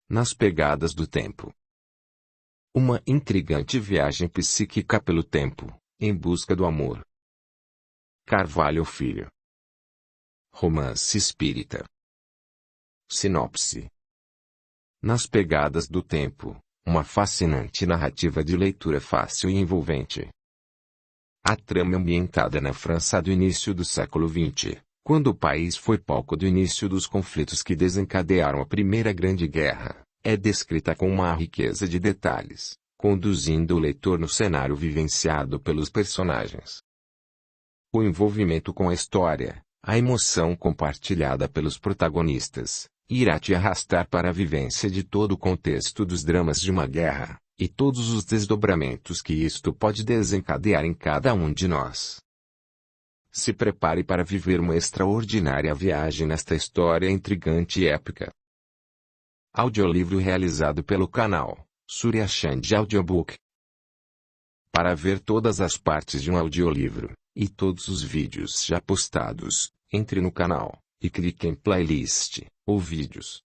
Nas pegadas do tempo. Uma intrigante viagem psíquica pelo tempo, em busca do amor. Carvalho Filho. Romance espírita. Sinopse. Nas pegadas do tempo, uma fascinante narrativa de leitura fácil e envolvente. A trama é ambientada na França do início do século XX, quando o país foi palco do início dos conflitos que desencadearam a Primeira Grande Guerra, é descrita com uma riqueza de detalhes, conduzindo o leitor no cenário vivenciado pelos personagens. O envolvimento com a história, a emoção compartilhada pelos protagonistas, irá te arrastar para a vivência de todo o contexto dos dramas de uma guerra, e todos os desdobramentos que isto pode desencadear em cada um de nós. Se prepare para viver uma extraordinária viagem nesta história intrigante e épica. Audiolivro realizado pelo canal Surya Chand Audiobook. Para ver todas as partes de um audiolivro, e todos os vídeos já postados, entre no canal, e clique em playlist, ou vídeos.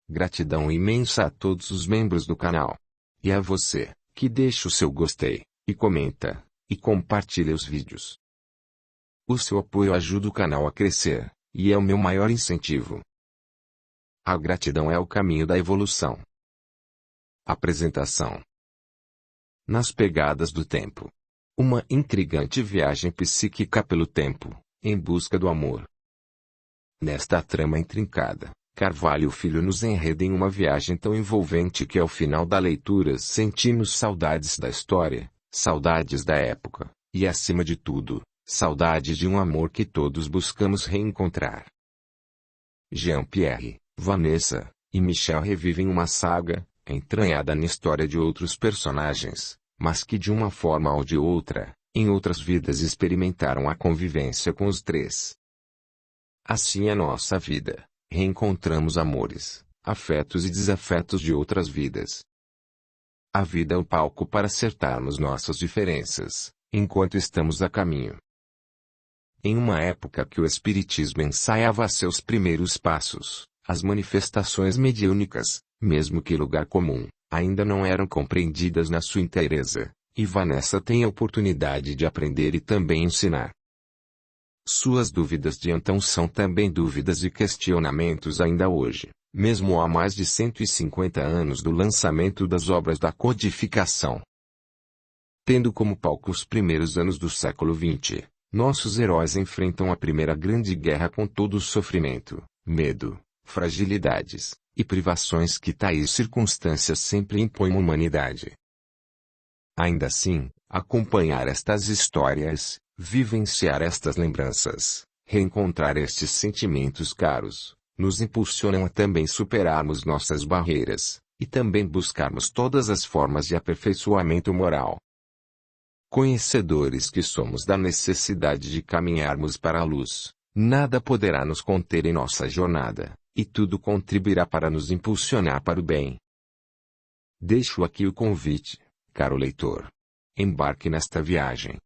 Gratidão imensa a todos os membros do canal. E a você, que deixa o seu gostei, e comenta, e compartilha os vídeos. O seu apoio ajuda o canal a crescer, e é o meu maior incentivo. A gratidão é o caminho da evolução. Apresentação. Nas pegadas do tempo. Uma intrigante viagem psíquica pelo tempo, em busca do amor. Nesta trama intrincada, Carvalho Filho nos enreda em uma viagem tão envolvente que ao final da leitura sentimos saudades da história, saudades da época, e acima de tudo, saudade de um amor que todos buscamos reencontrar. Jean-Pierre, Vanessa e Michel revivem uma saga, entranhada na história de outros personagens, mas que de uma forma ou de outra, em outras vidas experimentaram a convivência com os três. Assim é nossa vida. Reencontramos amores, afetos e desafetos de outras vidas. A vida é o palco para acertarmos nossas diferenças, enquanto estamos a caminho. Em uma época que o Espiritismo ensaiava seus primeiros passos, as manifestações mediúnicas, mesmo que lugar comum, ainda não eram compreendidas na sua inteireza, e Vanessa tem a oportunidade de aprender e também ensinar. Suas dúvidas de então são também dúvidas e questionamentos ainda hoje, mesmo há mais de 150 anos do lançamento das obras da codificação. Tendo como palco os primeiros anos do século XX, nossos heróis enfrentam a Primeira Grande Guerra com todo o sofrimento, medo, fragilidades, e privações que tais circunstâncias sempre impõem à humanidade. Ainda assim, acompanhar estas histórias, vivenciar estas lembranças, reencontrar estes sentimentos caros, nos impulsionam a também superarmos nossas barreiras, e também buscarmos todas as formas de aperfeiçoamento moral. Conhecedores que somos da necessidade de caminharmos para a luz, nada poderá nos conter em nossa jornada, e tudo contribuirá para nos impulsionar para o bem. Deixo aqui o convite, caro leitor. Embarque nesta viagem.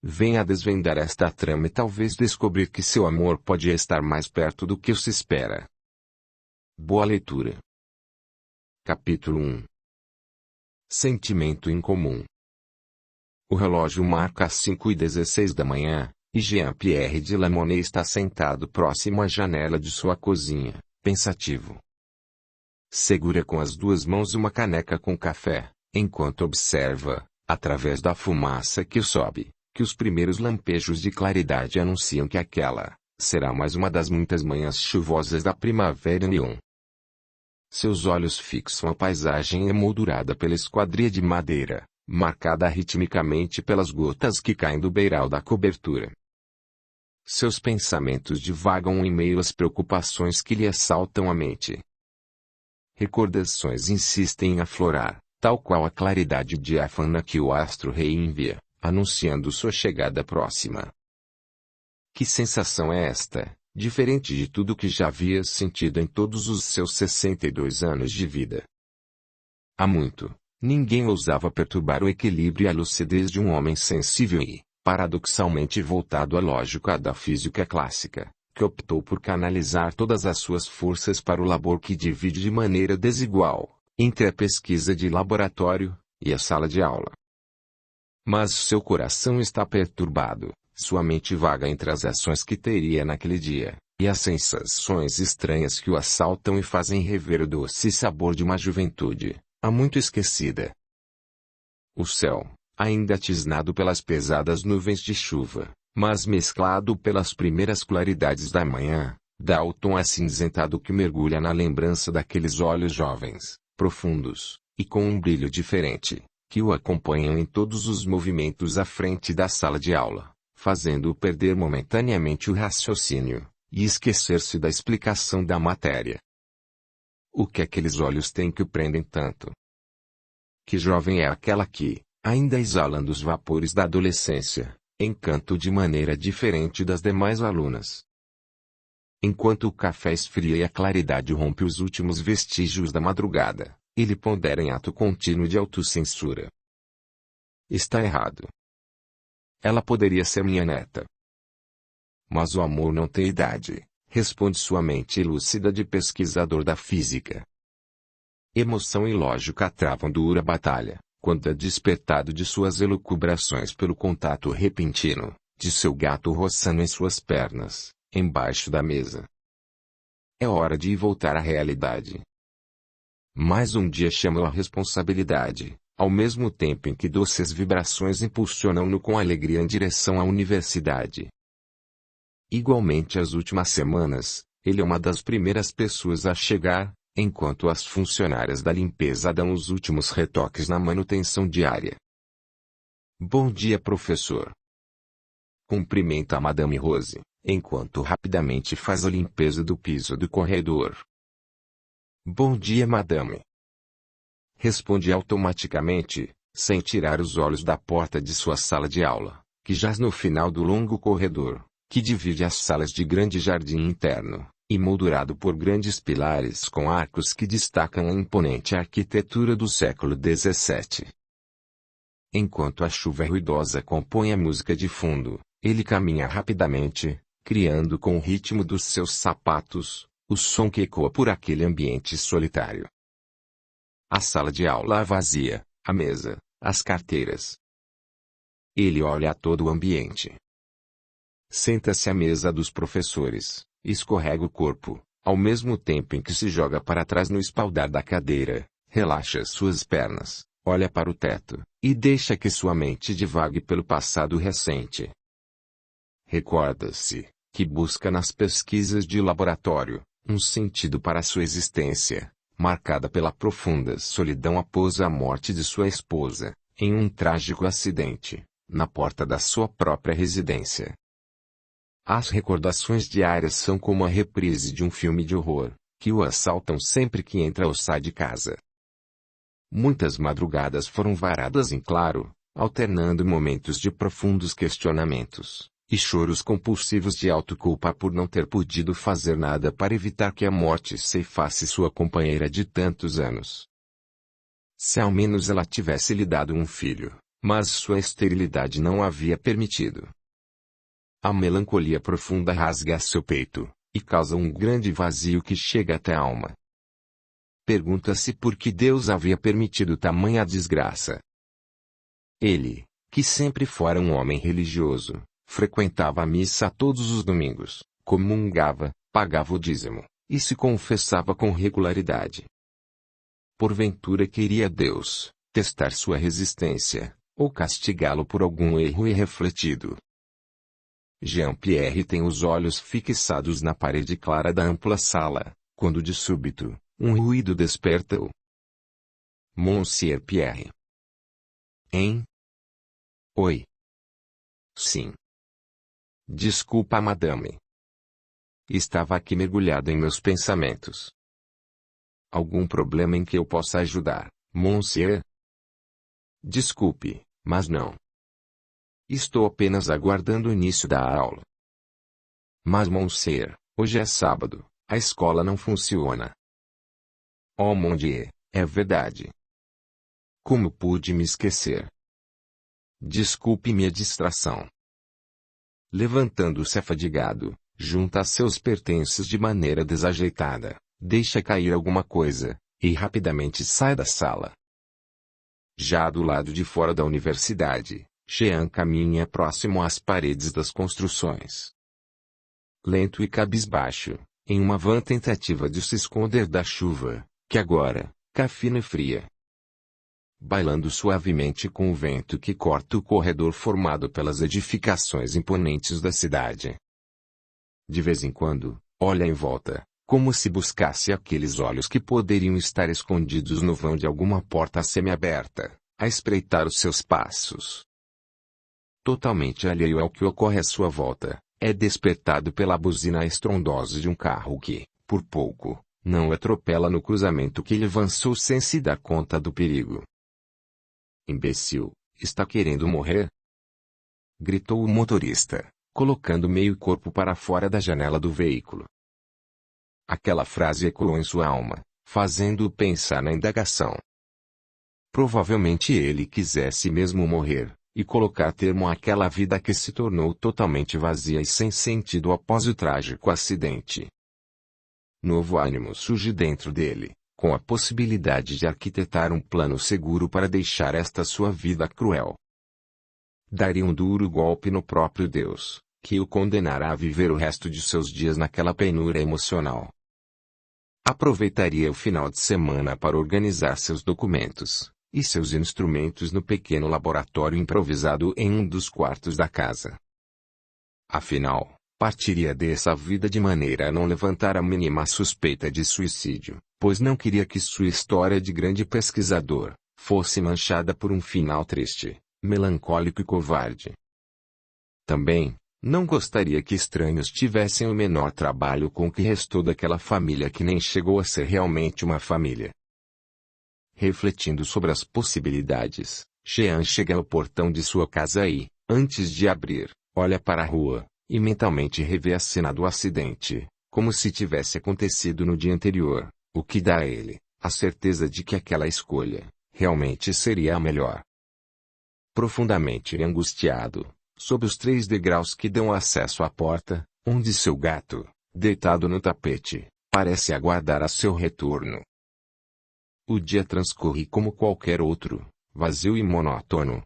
Venha desvendar esta trama e talvez descobrir que seu amor pode estar mais perto do que se espera. Boa leitura. Capítulo 1. Sentimento incomum. O relógio marca as 5h16 da manhã, e Jean-Pierre de Lamonet está sentado próximo à janela de sua cozinha, pensativo. Segura com as duas mãos uma caneca com café, enquanto observa, através da fumaça que sobe, que os primeiros lampejos de claridade anunciam que aquela será mais uma das muitas manhãs chuvosas da primavera em Lyon. Seus olhos fixam a paisagem emoldurada pela esquadria de madeira, marcada ritmicamente pelas gotas que caem do beiral da cobertura. Seus pensamentos divagam em meio às preocupações que lhe assaltam a mente. Recordações insistem em aflorar, tal qual a claridade diáfana que o astro-rei envia, anunciando sua chegada próxima. Que sensação é esta, diferente de tudo que já havia sentido em todos os seus 62 anos de vida? Há muito, ninguém ousava perturbar o equilíbrio e a lucidez de um homem sensível e, paradoxalmente voltado à lógica da física clássica, que optou por canalizar todas as suas forças para o labor que divide de maneira desigual entre a pesquisa de laboratório e a sala de aula. Mas seu coração está perturbado, sua mente vaga entre as ações que teria naquele dia, e as sensações estranhas que o assaltam e fazem rever o doce sabor de uma juventude, há muito esquecida. O céu, ainda tisnado pelas pesadas nuvens de chuva, mas mesclado pelas primeiras claridades da manhã, dá o tom acinzentado que mergulha na lembrança daqueles olhos jovens, profundos, e com um brilho diferente, que o acompanham em todos os movimentos à frente da sala de aula, fazendo-o perder momentaneamente o raciocínio, e esquecer-se da explicação da matéria. O que aqueles olhos têm que o prendem tanto? Que jovem é aquela que, ainda exalando os vapores da adolescência, encanto de maneira diferente das demais alunas? Enquanto o café esfria e a claridade rompe os últimos vestígios da madrugada, ele pondera em ato contínuo de autocensura. Está errado. Ela poderia ser minha neta. Mas o amor não tem idade, responde sua mente lúcida de pesquisador da física. Emoção e lógica travam dura batalha, quando é despertado de suas elucubrações pelo contato repentino, de seu gato roçando em suas pernas, embaixo da mesa. É hora de ir voltar à realidade. Mais um dia chama-o à responsabilidade, ao mesmo tempo em que doces vibrações impulsionam-no com alegria em direção à universidade. Igualmente as últimas semanas, ele é uma das primeiras pessoas a chegar, enquanto as funcionárias da limpeza dão os últimos retoques na manutenção diária. Bom dia, professor. Cumprimenta a Madame Rose, enquanto rapidamente faz a limpeza do piso do corredor. Bom dia, madame. Responde automaticamente, sem tirar os olhos da porta de sua sala de aula, que jaz no final do longo corredor, que divide as salas de grande jardim interno, emoldurado por grandes pilares com arcos que destacam a imponente arquitetura do século XVII. Enquanto a chuva ruidosa compõe a música de fundo, ele caminha rapidamente, criando com o ritmo dos seus sapatos, o som que ecoa por aquele ambiente solitário. A sala de aula vazia, a mesa, as carteiras. Ele olha a todo o ambiente. Senta-se à mesa dos professores, escorrega o corpo, ao mesmo tempo em que se joga para trás no espaldar da cadeira, relaxa suas pernas, olha para o teto, e deixa que sua mente divague pelo passado recente. Recorda-se, que busca nas pesquisas de laboratório, um sentido para sua existência, marcada pela profunda solidão após a morte de sua esposa, em um trágico acidente, na porta da sua própria residência. As recordações diárias são como a reprise de um filme de horror, que o assaltam sempre que entra ou sai de casa. Muitas madrugadas foram varadas em claro, alternando momentos de profundos questionamentos e choros compulsivos de autoculpa por não ter podido fazer nada para evitar que a morte ceifasse sua companheira de tantos anos. Se ao menos ela tivesse lhe dado um filho, mas sua esterilidade não havia permitido. A melancolia profunda rasga seu peito, e causa um grande vazio que chega até a alma. Pergunta-se por que Deus havia permitido tamanha desgraça. Ele, que sempre fora um homem religioso, frequentava a missa todos os domingos, comungava, pagava o dízimo, e se confessava com regularidade. Porventura queria Deus testar sua resistência, ou castigá-lo por algum erro irrefletido. Jean-Pierre tem os olhos fixados na parede clara da ampla sala, quando de súbito, um ruído desperta-o. Monsieur Pierre. Hein? Oi. Sim. Desculpa, madame. Estava aqui mergulhado em meus pensamentos. Algum problema em que eu possa ajudar, monsieur? Desculpe, mas não. Estou apenas aguardando o início da aula. Mas, monsieur, hoje é sábado, a escola não funciona. Oh mon Dieu, é verdade. Como pude me esquecer? Desculpe minha distração. Levantando-se afadigado, junta seus pertences de maneira desajeitada, deixa cair alguma coisa, e rapidamente sai da sala. Já do lado de fora da universidade, Jean caminha próximo às paredes das construções. Lento e cabisbaixo, em uma vã tentativa de se esconder da chuva, que agora, cafina e fria. Bailando suavemente com o vento que corta o corredor formado pelas edificações imponentes da cidade. De vez em quando, olha em volta, como se buscasse aqueles olhos que poderiam estar escondidos no vão de alguma porta semiaberta, a espreitar os seus passos. Totalmente alheio ao que ocorre à sua volta, é despertado pela buzina estrondosa de um carro que, por pouco, não o atropela no cruzamento que ele avançou sem se dar conta do perigo. Imbecil, está querendo morrer? Gritou o motorista, colocando meio corpo para fora da janela do veículo. Aquela frase ecoou em sua alma, fazendo-o pensar na indagação. Provavelmente ele quisesse mesmo morrer, e colocar termo àquela vida que se tornou totalmente vazia e sem sentido após o trágico acidente. Novo ânimo surge dentro dele, com a possibilidade de arquitetar um plano seguro para deixar esta sua vida cruel. Daria um duro golpe no próprio Deus, que o condenará a viver o resto de seus dias naquela penúria emocional. Aproveitaria o final de semana para organizar seus documentos e seus instrumentos no pequeno laboratório improvisado em um dos quartos da casa. Afinal, partiria dessa vida de maneira a não levantar a mínima suspeita de suicídio, pois não queria que sua história de grande pesquisador fosse manchada por um final triste, melancólico e covarde. Também, não gostaria que estranhos tivessem o menor trabalho com o que restou daquela família que nem chegou a ser realmente uma família. Refletindo sobre as possibilidades, Jean chega ao portão de sua casa e, antes de abrir, olha para a rua, e mentalmente revê a cena do acidente, como se tivesse acontecido no dia anterior, o que dá a ele a certeza de que aquela escolha realmente seria a melhor. Profundamente angustiado, sob os 3 degraus que dão acesso à porta, onde seu gato, deitado no tapete, parece aguardar a seu retorno. O dia transcorre como qualquer outro, vazio e monótono.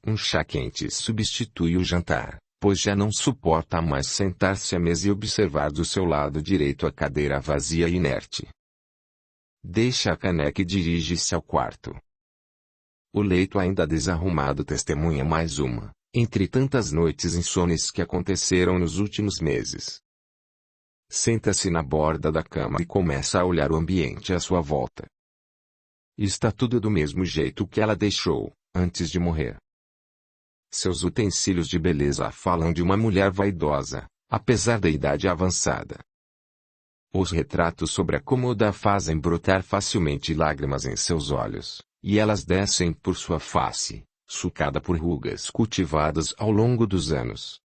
Um chá quente substitui o jantar, pois já não suporta mais sentar-se à mesa e observar do seu lado direito a cadeira vazia e inerte. Deixa a caneca e dirige-se ao quarto. O leito ainda desarrumado testemunha mais uma, entre tantas noites insones que aconteceram nos últimos meses. Senta-se na borda da cama e começa a olhar o ambiente à sua volta. Está tudo do mesmo jeito que ela deixou, antes de morrer. Seus utensílios de beleza falam de uma mulher vaidosa, apesar da idade avançada. Os retratos sobre a cômoda fazem brotar facilmente lágrimas em seus olhos, e elas descem por sua face, sulcada por rugas cultivadas ao longo dos anos.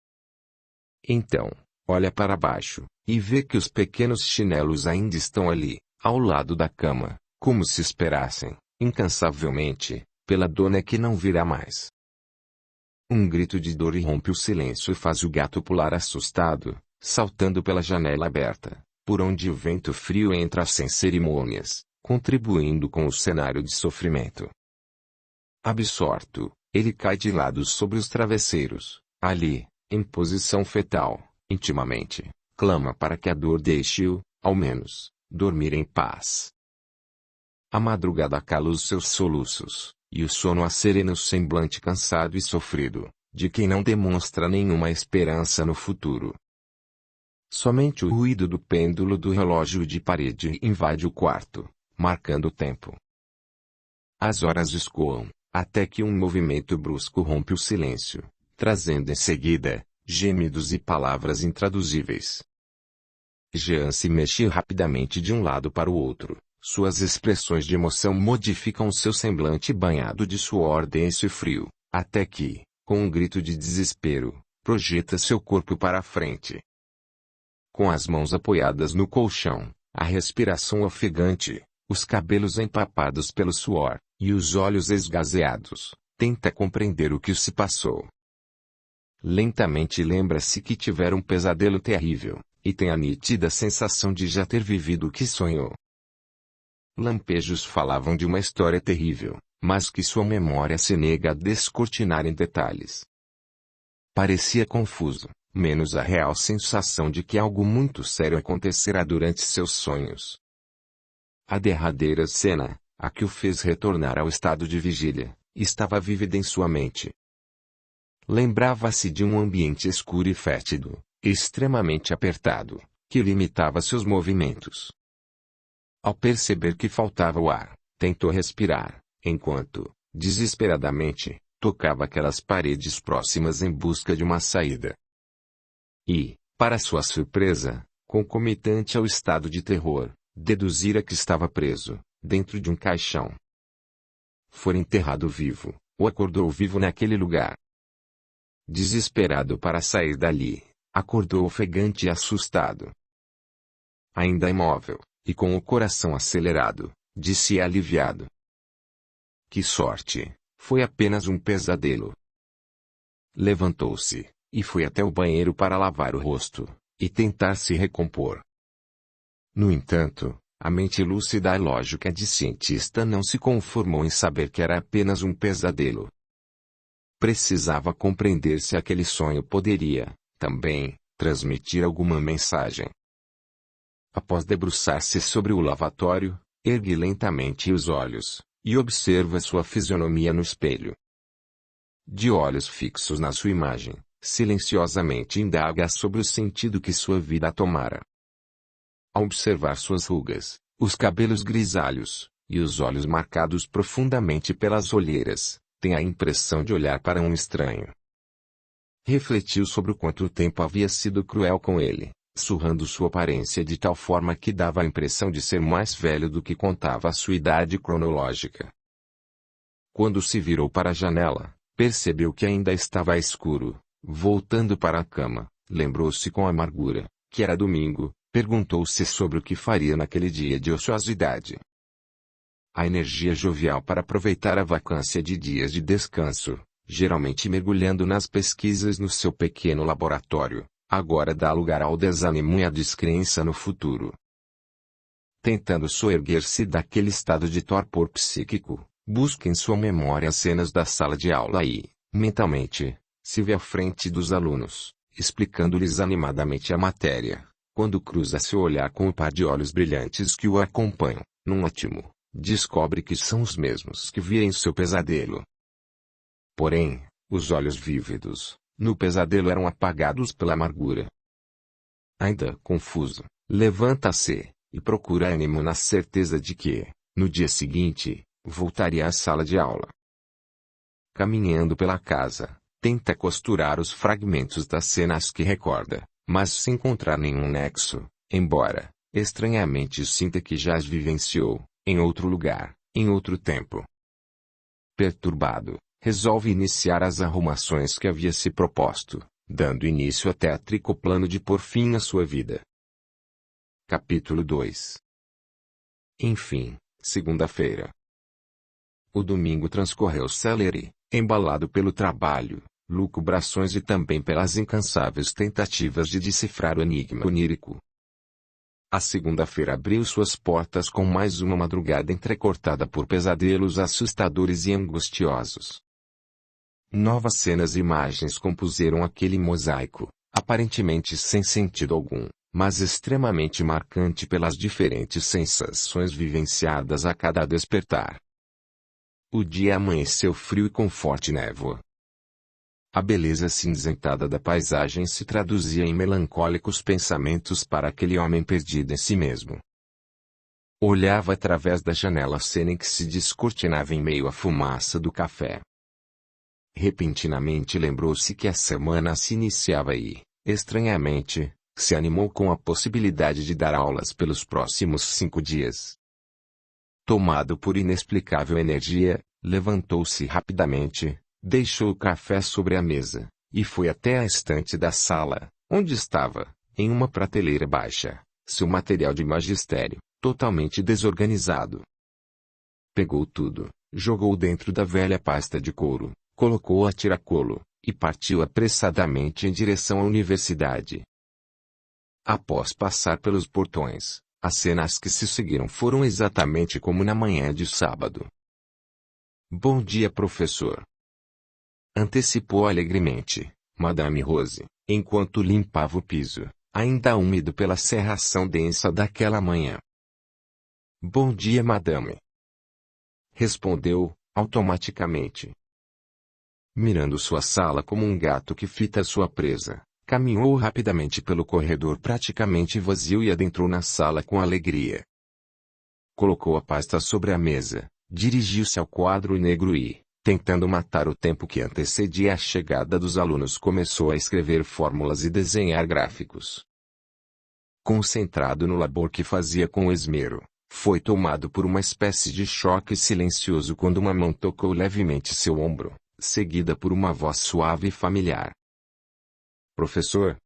Então, olha para baixo, e vê que os pequenos chinelos ainda estão ali, ao lado da cama, como se esperassem, incansavelmente, pela dona que não virá mais. Um grito de dor irrompe o silêncio e faz o gato pular assustado, saltando pela janela aberta, por onde o vento frio entra sem cerimônias, contribuindo com o cenário de sofrimento. Absorto, ele cai de lado sobre os travesseiros, ali, em posição fetal, intimamente, clama para que a dor deixe-o, ao menos, dormir em paz. A madrugada cala os seus soluços, e o sono acerena o semblante cansado e sofrido, de quem não demonstra nenhuma esperança no futuro. Somente o ruído do pêndulo do relógio de parede invade o quarto, marcando o tempo. As horas escoam, até que um movimento brusco rompe o silêncio, trazendo em seguida, gemidos e palavras intraduzíveis. Jean se mexe rapidamente de um lado para o outro, suas expressões de emoção modificam seu semblante banhado de suor denso e frio, até que, com um grito de desespero, projeta seu corpo para a frente. Com as mãos apoiadas no colchão, a respiração ofegante, os cabelos empapados pelo suor, e os olhos esgazeados, tenta compreender o que se passou. Lentamente lembra-se que tivera um pesadelo terrível, e tem a nítida sensação de já ter vivido o que sonhou. Lampejos falavam de uma história terrível, mas que sua memória se nega a descortinar em detalhes. Parecia confuso, menos a real sensação de que algo muito sério acontecerá durante seus sonhos. A derradeira cena, a que o fez retornar ao estado de vigília, estava vívida em sua mente. Lembrava-se de um ambiente escuro e fétido, extremamente apertado, que limitava seus movimentos. Ao perceber que faltava o ar, tentou respirar, enquanto, desesperadamente, tocava aquelas paredes próximas em busca de uma saída. E, para sua surpresa, concomitante ao estado de terror, deduzira que estava preso, dentro de um caixão. Fora enterrado vivo, ou acordou vivo naquele lugar. Desesperado para sair dali, acordou ofegante e assustado. Ainda imóvel, e com o coração acelerado, disse aliviado: "Que sorte, foi apenas um pesadelo." Levantou-se, e foi até o banheiro para lavar o rosto, e tentar se recompor. No entanto, a mente lúcida e lógica de cientista não se conformou em saber que era apenas um pesadelo. Precisava compreender se aquele sonho poderia, também, transmitir alguma mensagem. Após debruçar-se sobre o lavatório, ergue lentamente os olhos, e observa sua fisionomia no espelho. De olhos fixos na sua imagem, silenciosamente indaga sobre o sentido que sua vida tomara. Ao observar suas rugas, os cabelos grisalhos, e os olhos marcados profundamente pelas olheiras, tem a impressão de olhar para um estranho. Refletiu sobre o quanto o tempo havia sido cruel com ele, surrando sua aparência de tal forma que dava a impressão de ser mais velho do que contava a sua idade cronológica. Quando se virou para a janela, percebeu que ainda estava escuro. Voltando para a cama, lembrou-se com amargura, que era domingo, perguntou-se sobre o que faria naquele dia de ociosidade. A energia jovial para aproveitar a vacância de dias de descanso, geralmente mergulhando nas pesquisas no seu pequeno laboratório, agora dá lugar ao desânimo e à descrença no futuro. Tentando soerguer-se daquele estado de torpor psíquico, busca em sua memória as cenas da sala de aula e, mentalmente, se vê à frente dos alunos, explicando-lhes animadamente a matéria, quando cruza seu olhar com o par de olhos brilhantes que o acompanham, num ótimo. Descobre que são os mesmos que via em seu pesadelo. Porém, os olhos vívidos, no pesadelo eram apagados pela amargura. Ainda confuso, levanta-se, e procura ânimo na certeza de que, no dia seguinte, voltaria à sala de aula. Caminhando pela casa, tenta costurar os fragmentos das cenas que recorda, mas sem encontrar nenhum nexo, embora, estranhamente sinta que já as vivenciou. Em outro lugar, em outro tempo. Perturbado, resolve iniciar as arrumações que havia se proposto, dando início ao tétrico plano de pôr fim à sua vida. Capítulo 2. Enfim, segunda-feira. O domingo transcorreu célere, embalado pelo trabalho, lucubrações e também pelas incansáveis tentativas de decifrar o enigma onírico. A segunda-feira abriu suas portas com mais uma madrugada entrecortada por pesadelos assustadores e angustiosos. Novas cenas e imagens compuseram aquele mosaico, aparentemente sem sentido algum, mas extremamente marcante pelas diferentes sensações vivenciadas a cada despertar. O dia amanheceu frio e com forte névoa. A beleza cinzentada da paisagem se traduzia em melancólicos pensamentos para aquele homem perdido em si mesmo. Olhava através da janela a cena em que se descortinava em meio à fumaça do café. Repentinamente lembrou-se que a semana se iniciava e, estranhamente, se animou com a possibilidade de dar aulas pelos próximos 5 dias. Tomado por inexplicável energia, levantou-se rapidamente, deixou o café sobre a mesa, e foi até a estante da sala, onde estava, em uma prateleira baixa, seu material de magistério, totalmente desorganizado. Pegou tudo, jogou dentro da velha pasta de couro, colocou a tiracolo, e partiu apressadamente em direção à universidade. Após passar pelos portões, as cenas que se seguiram foram exatamente como na manhã de sábado. "Bom dia, professor", antecipou alegremente Madame Rose, enquanto limpava o piso, ainda úmido pela cerração densa daquela manhã. "Bom dia, madame", respondeu, automaticamente. Mirando sua sala como um gato que fita sua presa, caminhou rapidamente pelo corredor praticamente vazio e adentrou na sala com alegria. Colocou a pasta sobre a mesa, dirigiu-se ao quadro negro e, tentando matar o tempo que antecedia a chegada dos alunos, começou a escrever fórmulas e desenhar gráficos. Concentrado no labor que fazia com esmero, foi tomado por uma espécie de choque silencioso quando uma mão tocou levemente seu ombro, seguida por uma voz suave e familiar. "Professor?"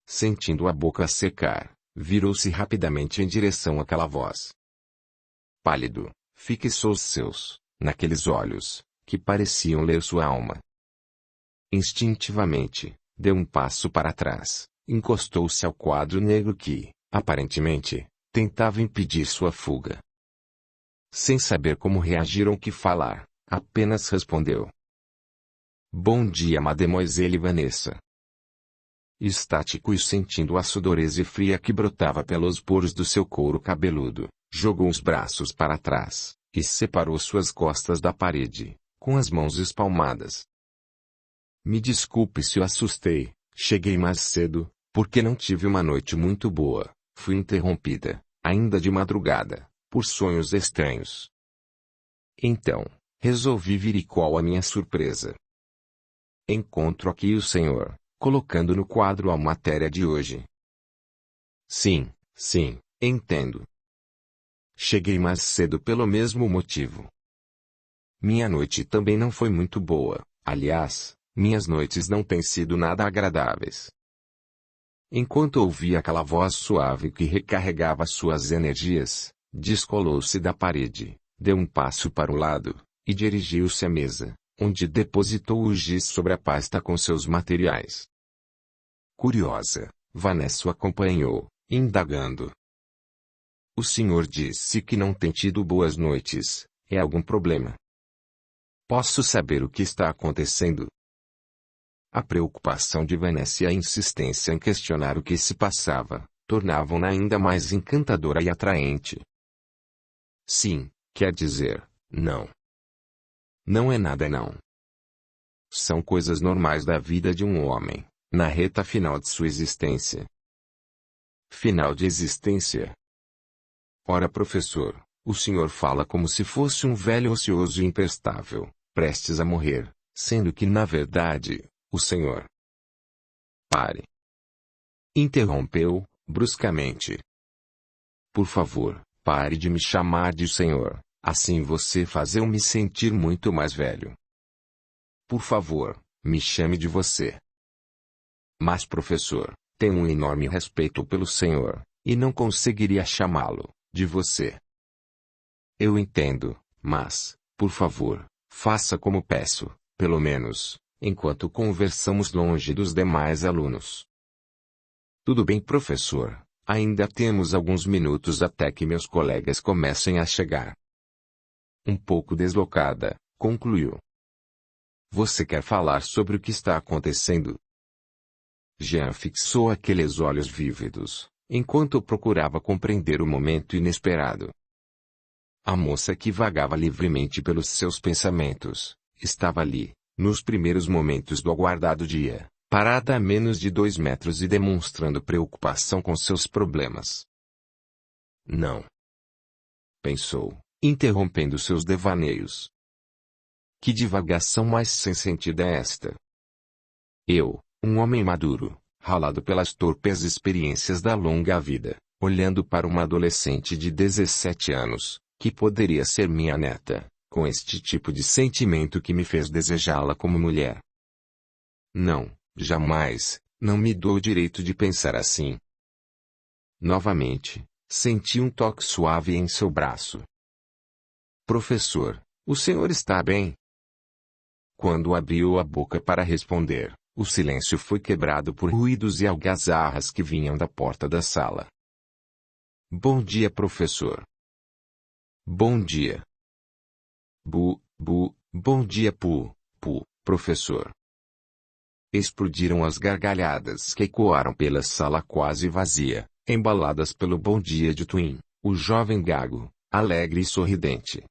Sentindo a boca secar, virou-se rapidamente em direção àquela voz. Pálido, fixou os seus, naqueles olhos, que pareciam ler sua alma. Instintivamente, deu um passo para trás, encostou-se ao quadro negro que, aparentemente, tentava impedir sua fuga. Sem saber como reagir ou que falar, apenas respondeu: "Bom dia, Mademoiselle Vanessa." Estático e sentindo a sudorese fria que brotava pelos poros do seu couro cabeludo, jogou os braços para trás, e separou suas costas da parede, com as mãos espalmadas. "Me desculpe se o assustei, cheguei mais cedo, porque não tive uma noite muito boa, fui interrompida, ainda de madrugada, por sonhos estranhos. Então, resolvi vir e qual a minha surpresa? Encontro aqui o senhor, colocando no quadro a matéria de hoje." Sim, entendo. Cheguei mais cedo pelo mesmo motivo. Minha noite também não foi muito boa, aliás, minhas noites não têm sido nada agradáveis. Enquanto ouvia aquela voz suave que recarregava suas energias, descolou-se da parede, deu um passo para o lado, e dirigiu-se à mesa, onde depositou o giz sobre a pasta com seus materiais. Curiosa, Vanessa o acompanhou, indagando: "O senhor disse que não tem tido boas noites, é algum problema? Posso saber o que está acontecendo?" A preocupação de Vanessa e a insistência em questionar o que se passava, tornavam-na ainda mais encantadora e atraente. "Sim, quer dizer, não. Não é nada não. São coisas normais da vida de um homem, na reta final de sua existência." "Final de existência? Ora, professor, o senhor fala como se fosse um velho ocioso e imprestável, prestes a morrer, sendo que na verdade, o senhor..." "Pare!" interrompeu, bruscamente. "Por favor, pare de me chamar de senhor, assim você faz eu me sentir muito mais velho. Por favor, me chame de você." "Mas professor, tenho um enorme respeito pelo senhor, e não conseguiria chamá-lo de você." "Eu entendo, mas, por favor, faça como peço, pelo menos, enquanto conversamos longe dos demais alunos." "Tudo bem, professor, ainda temos alguns minutos até que meus colegas comecem a chegar." Um pouco deslocada, concluiu: "Você quer falar sobre o que está acontecendo?" Jean fixou aqueles olhos vívidos, enquanto procurava compreender o momento inesperado. A moça que vagava livremente pelos seus pensamentos, estava ali, nos primeiros momentos do aguardado dia, parada a menos de 2 metros e demonstrando preocupação com seus problemas. "Não", pensou, interrompendo seus devaneios. "Que divagação mais sem sentido é esta? Eu, um homem maduro, ralado pelas torpes experiências da longa vida, olhando para uma adolescente de 17 anos, que poderia ser minha neta, com este tipo de sentimento que me fez desejá-la como mulher. Não, jamais, não me dou o direito de pensar assim." Novamente, senti um toque suave em seu braço. "Professor, o senhor está bem?" Quando abriu a boca para responder, o silêncio foi quebrado por ruídos e algazarras que vinham da porta da sala. Bom dia, professor. Bom dia. Bom dia, professor. Explodiram as gargalhadas que ecoaram pela sala quase vazia, embaladas pelo bom dia de Twin, o jovem gago, alegre e sorridente.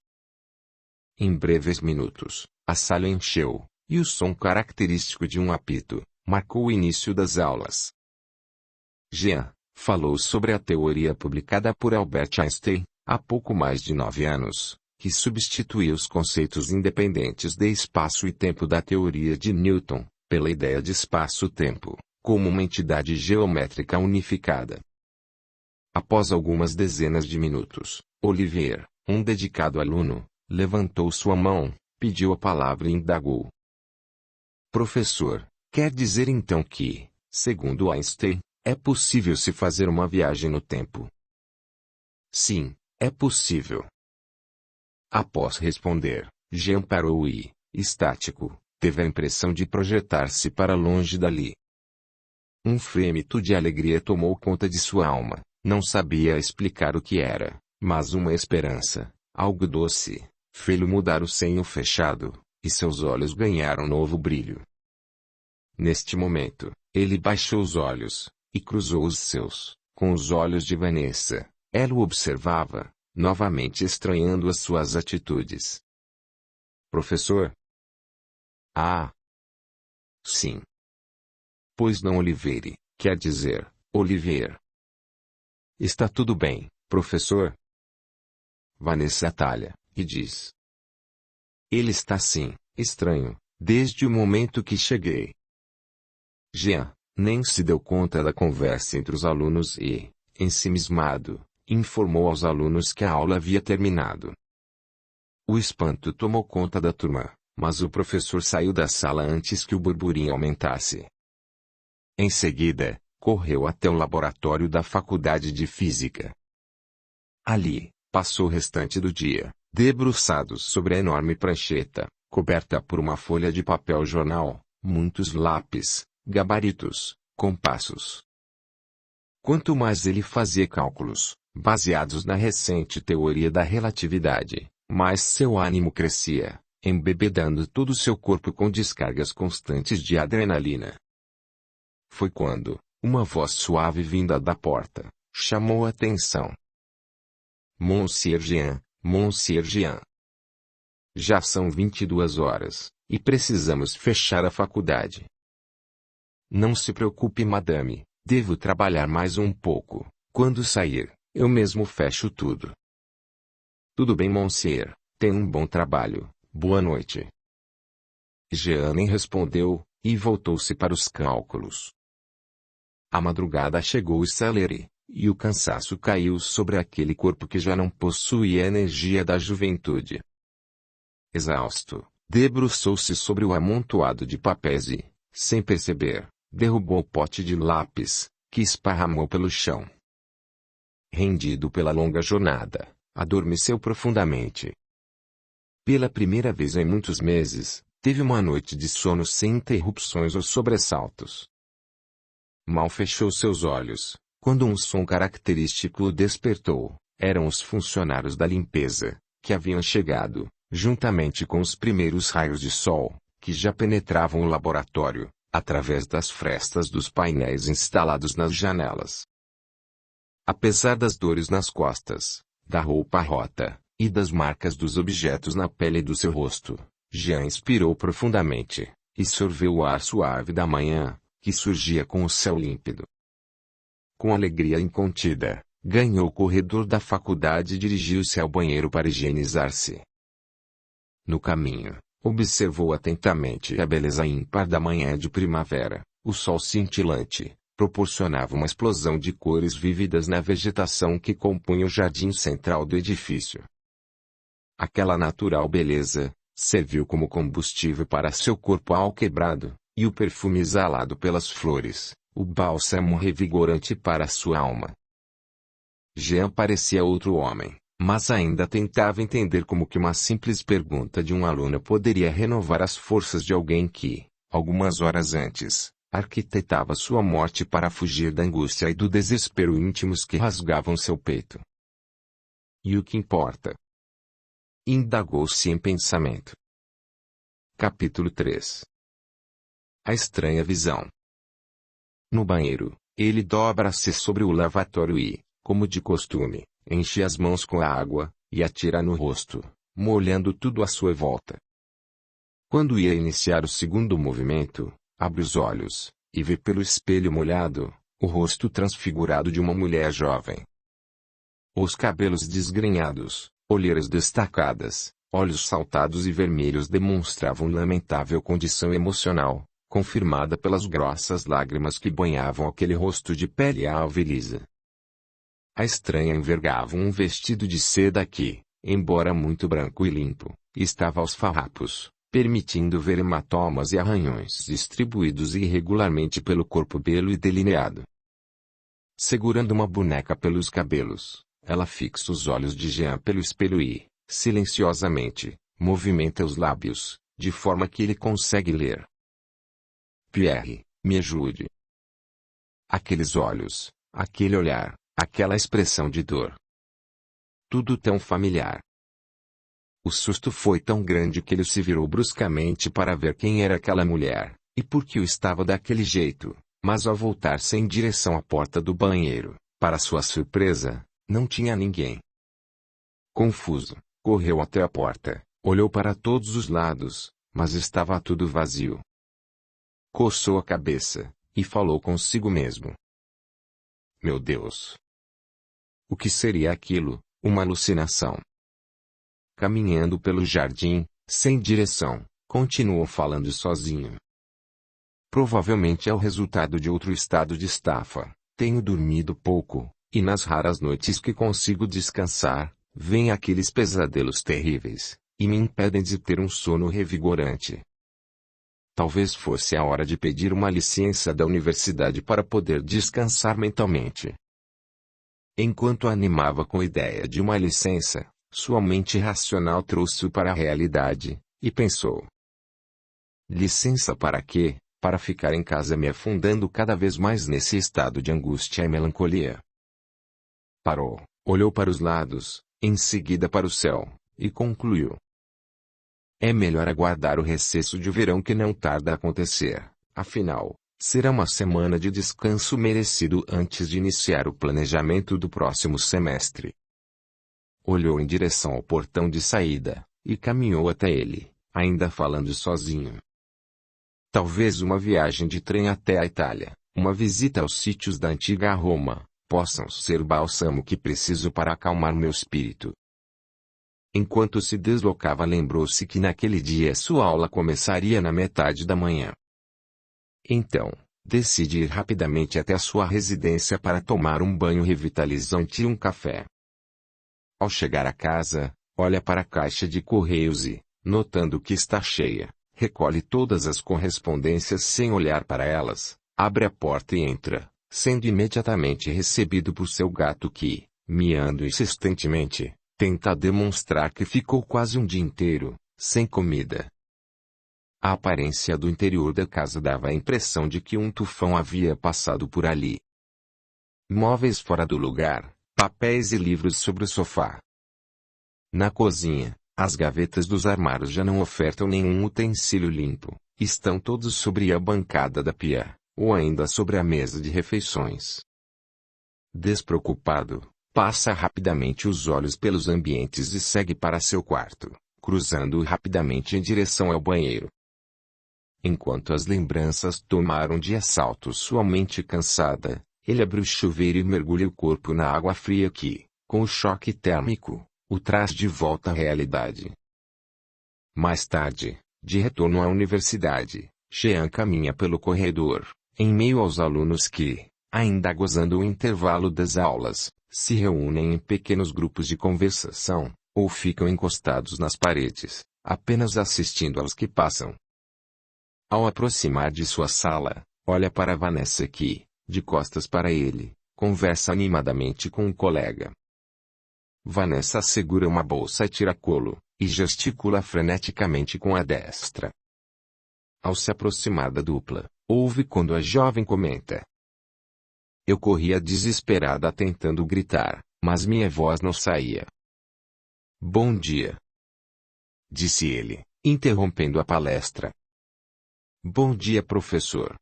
Em breves minutos, a sala encheu, e o som característico de um apito marcou o início das aulas. Jean falou sobre a teoria publicada por Albert Einstein, há pouco mais de 9 anos, que substituiu os conceitos independentes de espaço e tempo da teoria de Newton, pela ideia de espaço-tempo, como uma entidade geométrica unificada. Após algumas dezenas de minutos, Olivier, um dedicado aluno, levantou sua mão, pediu a palavra e indagou. Professor, quer dizer então que, segundo Einstein, é possível se fazer uma viagem no tempo? Sim, é possível. Após responder, Jean parou e, estático, teve a impressão de projetar-se para longe dali. Um frêmito de alegria tomou conta de sua alma, não sabia explicar o que era, mas uma esperança, algo doce, fê-lo mudar o senho fechado, e seus olhos ganharam novo brilho. Neste momento, ele baixou os olhos, e cruzou os seus, com os olhos de Vanessa. Ela o observava, novamente estranhando as suas atitudes. Professor? Ah. Sim. Pois não, Oliveira, quer dizer, Olivier. Está tudo bem, professor? Vanessa atalha, e diz. Ele está sim, estranho, desde o momento que cheguei. Jean nem se deu conta da conversa entre os alunos e, ensimismado, informou aos alunos que a aula havia terminado. O espanto tomou conta da turma, mas o professor saiu da sala antes que o burburinho aumentasse. Em seguida, correu até o laboratório da Faculdade de Física. Ali, passou o restante do dia, debruçado sobre a enorme prancheta, coberta por uma folha de papel jornal, muitos lápis, gabaritos, compassos. Quanto mais ele fazia cálculos, baseados na recente teoria da relatividade, mais seu ânimo crescia, embebedando todo o seu corpo com descargas constantes de adrenalina. Foi quando, uma voz suave vinda da porta, chamou a atenção. Monsieur Jean. Já são 22 horas, e precisamos fechar a faculdade. Não se preocupe, madame, devo trabalhar mais um pouco. Quando sair, eu mesmo fecho tudo. Tudo bem, monsieur, tenha um bom trabalho, boa noite. Jean nem respondeu, e voltou-se para os cálculos. A madrugada chegou e celere, e o cansaço caiu sobre aquele corpo que já não possuía a energia da juventude. Exausto, debruçou-se sobre o amontoado de papéis e, sem perceber, derrubou o pote de lápis, que esparramou pelo chão. Rendido pela longa jornada, adormeceu profundamente. Pela primeira vez em muitos meses, teve uma noite de sono sem interrupções ou sobressaltos. Mal fechou seus olhos, quando um som característico o despertou. Eram os funcionários da limpeza, que haviam chegado, juntamente com os primeiros raios de sol, que já penetravam o laboratório, através das frestas dos painéis instalados nas janelas. Apesar das dores nas costas, da roupa rota, e das marcas dos objetos na pele do seu rosto, Jean inspirou profundamente, e sorveu o ar suave da manhã, que surgia com o céu límpido. Com alegria incontida, ganhou o corredor da faculdade e dirigiu-se ao banheiro para higienizar-se. No caminho, observou atentamente a beleza ímpar da manhã de primavera. O sol cintilante proporcionava uma explosão de cores vívidas na vegetação que compunha o jardim central do edifício. Aquela natural beleza serviu como combustível para seu corpo alquebrado, e o perfume exalado pelas flores, o bálsamo revigorante para sua alma. Jean parecia outro homem, mas ainda tentava entender como que uma simples pergunta de um aluno poderia renovar as forças de alguém que, algumas horas antes, arquitetava sua morte para fugir da angústia e do desespero íntimos que rasgavam seu peito. E o que importa? Indagou-se em pensamento. Capítulo 3. A estranha visão. No banheiro, ele dobra-se sobre o lavatório e, como de costume, enche as mãos com a água, e atira no rosto, molhando tudo à sua volta. Quando ia iniciar o segundo movimento, abre os olhos, e vê pelo espelho molhado, o rosto transfigurado de uma mulher jovem. Os cabelos desgrenhados, olheiras destacadas, olhos saltados e vermelhos demonstravam lamentável condição emocional, confirmada pelas grossas lágrimas que banhavam aquele rosto de pele alva e lisa. A estranha envergava um vestido de seda que, embora muito branco e limpo, estava aos farrapos, permitindo ver hematomas e arranhões distribuídos irregularmente pelo corpo belo e delineado. Segurando uma boneca pelos cabelos, ela fixa os olhos de Jean pelo espelho e, silenciosamente, movimenta os lábios, de forma que ele consegue ler. Pierre, me ajude. Aqueles olhos, aquele olhar, aquela expressão de dor. Tudo tão familiar. O susto foi tão grande que ele se virou bruscamente para ver quem era aquela mulher, e por que o estava daquele jeito, mas ao voltar-se em direção à porta do banheiro, para sua surpresa, não tinha ninguém. Confuso, correu até a porta, olhou para todos os lados, mas estava tudo vazio. Coçou a cabeça, e falou consigo mesmo. Meu Deus! O que seria aquilo? Uma alucinação. Caminhando pelo jardim, sem direção, continuou falando sozinho. Provavelmente é o resultado de outro estado de estafa. Tenho dormido pouco, e nas raras noites que consigo descansar, vêm aqueles pesadelos terríveis, e me impedem de ter um sono revigorante. Talvez fosse a hora de pedir uma licença da universidade para poder descansar mentalmente. Enquanto animava com a ideia de uma licença, sua mente racional trouxe-o para a realidade, e pensou. Licença para quê? Para ficar em casa me afundando cada vez mais nesse estado de angústia e melancolia. Parou, olhou para os lados, em seguida para o céu, e concluiu. É melhor aguardar o recesso de verão que não tarda a acontecer, afinal, será uma semana de descanso merecido antes de iniciar o planejamento do próximo semestre. Olhou em direção ao portão de saída, e caminhou até ele, ainda falando sozinho. Talvez uma viagem de trem até a Itália, uma visita aos sítios da antiga Roma, possam ser o bálsamo que preciso para acalmar meu espírito. Enquanto se deslocava lembrou-se que naquele dia sua aula começaria na metade da manhã. Então, decide ir rapidamente até a sua residência para tomar um banho revitalizante e um café. Ao chegar a casa, olha para a caixa de correios e, notando que está cheia, recolhe todas as correspondências sem olhar para elas, abre a porta e entra, sendo imediatamente recebido por seu gato que, miando insistentemente, tenta demonstrar que ficou quase um dia inteiro, sem comida. A aparência do interior da casa dava a impressão de que um tufão havia passado por ali. Móveis fora do lugar, papéis e livros sobre o sofá. Na cozinha, as gavetas dos armários já não ofertam nenhum utensílio limpo, estão todos sobre a bancada da pia, ou ainda sobre a mesa de refeições. Despreocupado, passa rapidamente os olhos pelos ambientes e segue para seu quarto, cruzando-o rapidamente em direção ao banheiro. Enquanto as lembranças tomaram de assalto sua mente cansada, ele abre o chuveiro e mergulha o corpo na água fria que, com o choque térmico, o traz de volta à realidade. Mais tarde, de retorno à universidade, Jean caminha pelo corredor, em meio aos alunos que, ainda gozando o intervalo das aulas, se reúnem em pequenos grupos de conversação, ou ficam encostados nas paredes, apenas assistindo aos que passam. Ao aproximar de sua sala, olha para Vanessa que, de costas para ele, conversa animadamente com um colega. Vanessa segura uma bolsa a tiracolo, e gesticula freneticamente com a destra. Ao se aproximar da dupla, ouve quando a jovem comenta. Eu corria desesperada tentando gritar, mas minha voz não saía. Bom dia, disse ele, interrompendo a palestra. Bom dia, professor.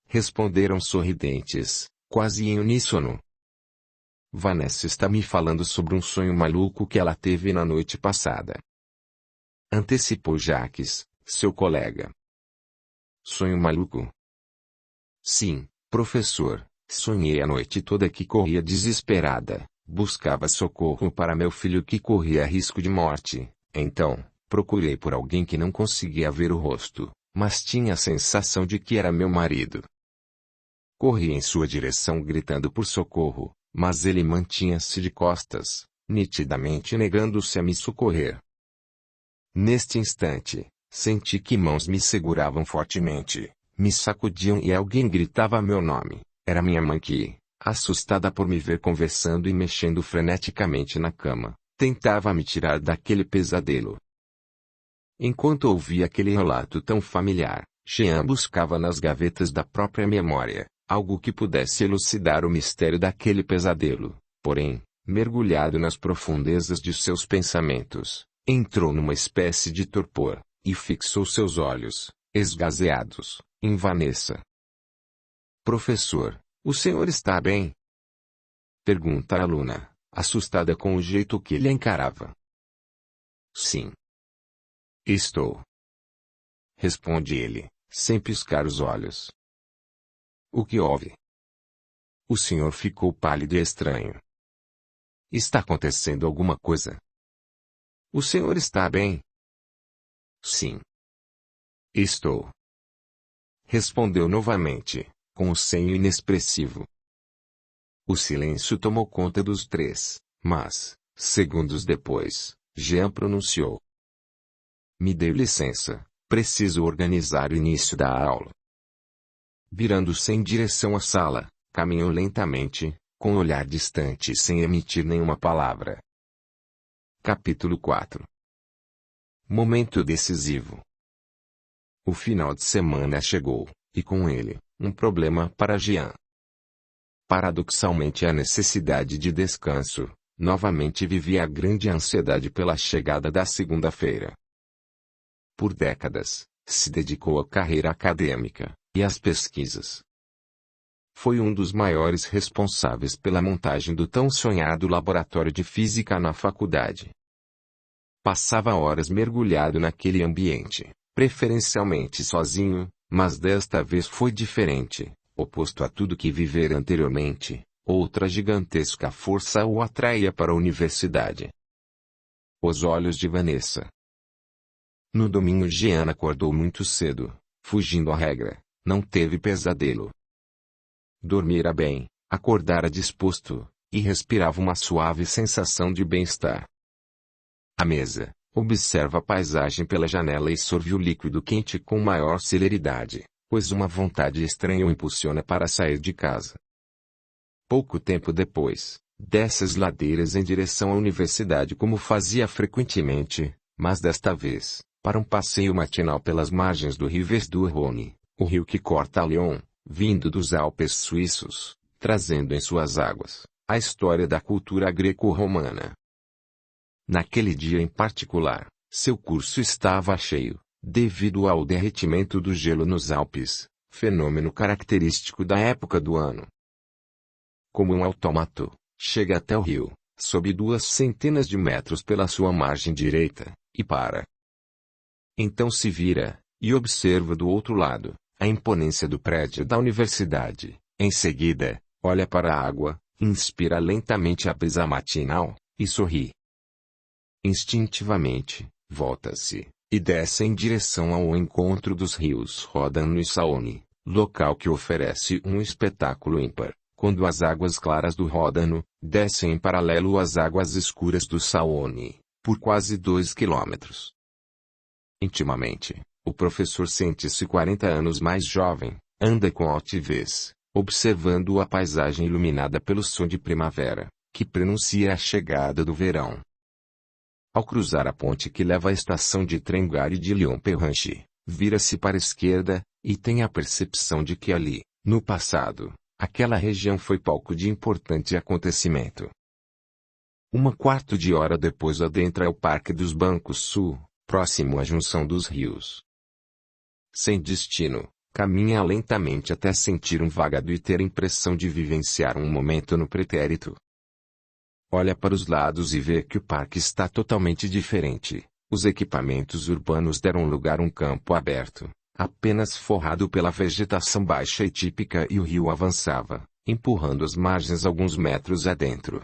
Responderam sorridentes, quase em uníssono. Vanessa está me falando sobre um sonho maluco que ela teve na noite passada. Antecipou Jacques, seu colega. Sonho maluco? Sim, professor, sonhei a noite toda que corria desesperada, buscava socorro para meu filho que corria risco de morte. Então, procurei por alguém que não conseguia ver o rosto, mas tinha a sensação de que era meu marido. Corri em sua direção gritando por socorro, mas ele mantinha-se de costas, nitidamente negando-se a me socorrer. Neste instante, senti que mãos me seguravam fortemente, me sacudiam e alguém gritava meu nome. Era minha mãe que, assustada por me ver conversando e mexendo freneticamente na cama, tentava me tirar daquele pesadelo. Enquanto ouvia aquele relato tão familiar, Jean buscava nas gavetas da própria memória algo que pudesse elucidar o mistério daquele pesadelo. Porém, mergulhado nas profundezas de seus pensamentos, entrou numa espécie de torpor, e fixou seus olhos, esgazeados, em Vanessa. Professor, o senhor está bem? Pergunta a aluna, assustada com o jeito que ele a encarava. Sim. Estou. Responde ele, sem piscar os olhos. O que houve? O senhor ficou pálido e estranho. Está acontecendo alguma coisa? O senhor está bem? Sim. Estou. Respondeu novamente, com o senho inexpressivo. O silêncio tomou conta dos três, mas, segundos depois, Jean pronunciou. Me dê licença, preciso organizar o início da aula. Virando-se em direção à sala, caminhou lentamente, com um olhar distante e sem emitir nenhuma palavra. Capítulo 4. Momento decisivo. O final de semana chegou, e com ele, um problema para Jean. Paradoxalmente a necessidade de descanso, novamente vivia a grande ansiedade pela chegada da segunda-feira. Por décadas, se dedicou à carreira acadêmica e às pesquisas. Foi um dos maiores responsáveis pela montagem do tão sonhado laboratório de física na faculdade. Passava horas mergulhado naquele ambiente, preferencialmente sozinho, mas desta vez foi diferente, oposto a tudo que vivera anteriormente, outra gigantesca força o atraía para a universidade. Os olhos de Vanessa. No domingo Jean acordou muito cedo, fugindo à regra. Não teve pesadelo. Dormira bem, acordara disposto, e respirava uma suave sensação de bem-estar. À mesa, observa a paisagem pela janela e sorve o líquido quente com maior celeridade, pois uma vontade estranha o impulsiona para sair de casa. Pouco tempo depois, desce as ladeiras em direção à universidade como fazia frequentemente, mas desta vez, para um passeio matinal pelas margens do Rives du Rhône. O rio que corta Lyon, vindo dos Alpes suíços, trazendo em suas águas a história da cultura greco-romana. Naquele dia em particular, seu curso estava cheio, devido ao derretimento do gelo nos Alpes, fenômeno característico da época do ano. Como um autômato, chega até o rio, sob 200 metros pela sua margem direita, e para. Então se vira, e observa do outro lado a imponência do prédio da universidade. Em seguida, olha para a água, inspira lentamente a brisa matinal, e sorri. Instintivamente, volta-se, e desce em direção ao encontro dos rios Rodano e Saône, local que oferece um espetáculo ímpar, quando as águas claras do Rodano descem em paralelo às águas escuras do Saône, por quase 2 quilômetros. Intimamente, o professor sente-se 40 anos mais jovem, anda com altivez, observando a paisagem iluminada pelo som de primavera, que prenuncia a chegada do verão. Ao cruzar a ponte que leva à estação de trem Gare de Lyon-Perranche, vira-se para a esquerda, e tem a percepção de que ali, no passado, aquela região foi palco de importante acontecimento. Uma quarto de hora depois adentra o Parque dos Bancos Sul, próximo à junção dos rios. Sem destino, caminha lentamente até sentir um vagado e ter a impressão de vivenciar um momento no pretérito. Olha para os lados e vê que o parque está totalmente diferente. Os equipamentos urbanos deram lugar a um campo aberto, apenas forrado pela vegetação baixa e típica, e o rio avançava, empurrando as margens alguns metros adentro.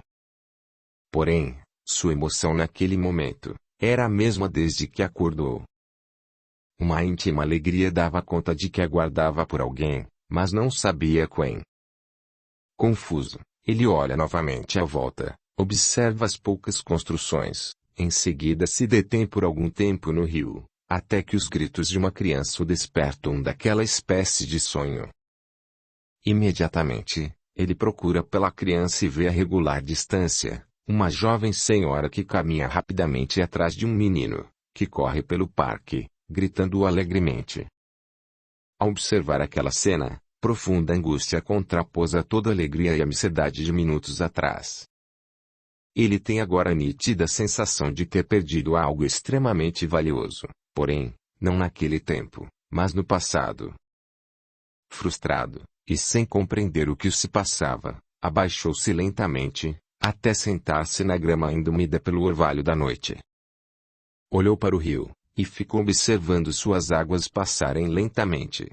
Porém, sua emoção naquele momento era a mesma desde que acordou. Uma íntima alegria dava conta de que aguardava por alguém, mas não sabia quem. Confuso, ele olha novamente à volta, observa as poucas construções, em seguida se detém por algum tempo no rio, até que os gritos de uma criança o despertam daquela espécie de sonho. Imediatamente, ele procura pela criança e vê a regular distância uma jovem senhora que caminha rapidamente atrás de um menino, que corre pelo parque, gritando alegremente. Ao observar aquela cena, profunda angústia contrapôs a toda a alegria e amizade de minutos atrás. Ele tem agora a nítida sensação de ter perdido algo extremamente valioso, porém, não naquele tempo, mas no passado. Frustrado, e sem compreender o que se passava, abaixou-se lentamente, até sentar-se na grama ainda úmida pelo orvalho da noite. Olhou para o rio, e ficou observando suas águas passarem lentamente.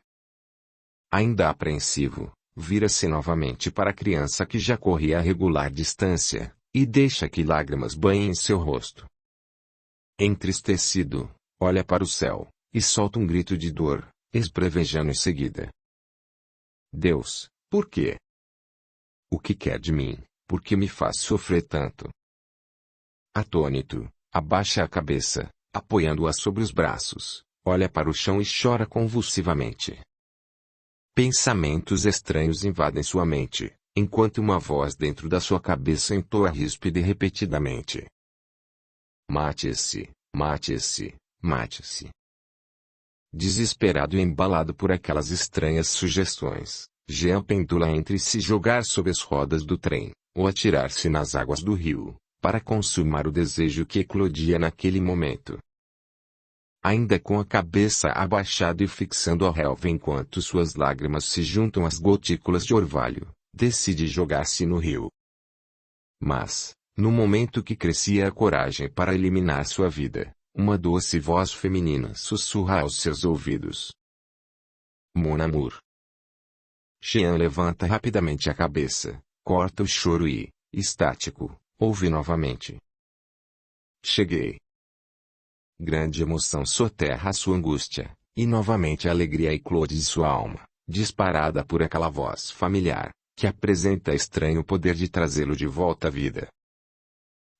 Ainda apreensivo, vira-se novamente para a criança que já corria a regular distância, e deixa que lágrimas banhem seu rosto. Entristecido, olha para o céu, e solta um grito de dor, esbravejando em seguida. Deus, por quê? O que quer de mim? Por que me faz sofrer tanto? Atônito, abaixa a cabeça, apoiando-a sobre os braços, olha para o chão e chora convulsivamente. Pensamentos estranhos invadem sua mente, enquanto uma voz dentro da sua cabeça entoa ríspida e repetidamente: mate-se, mate-se, mate-se. Desesperado e embalado por aquelas estranhas sugestões, Jean pendula entre se jogar sob as rodas do trem, ou atirar-se nas águas do rio, para consumar o desejo que eclodia naquele momento. Ainda com a cabeça abaixada e fixando a relva enquanto suas lágrimas se juntam às gotículas de orvalho, decide jogar-se no rio. Mas, no momento que crescia a coragem para eliminar sua vida, uma doce voz feminina sussurra aos seus ouvidos: Mon amour. Jean levanta rapidamente a cabeça, corta o choro e, estático, ouve novamente: cheguei. Grande emoção soterra sua angústia, e novamente a alegria eclode de sua alma, disparada por aquela voz familiar, que apresenta estranho poder de trazê-lo de volta à vida.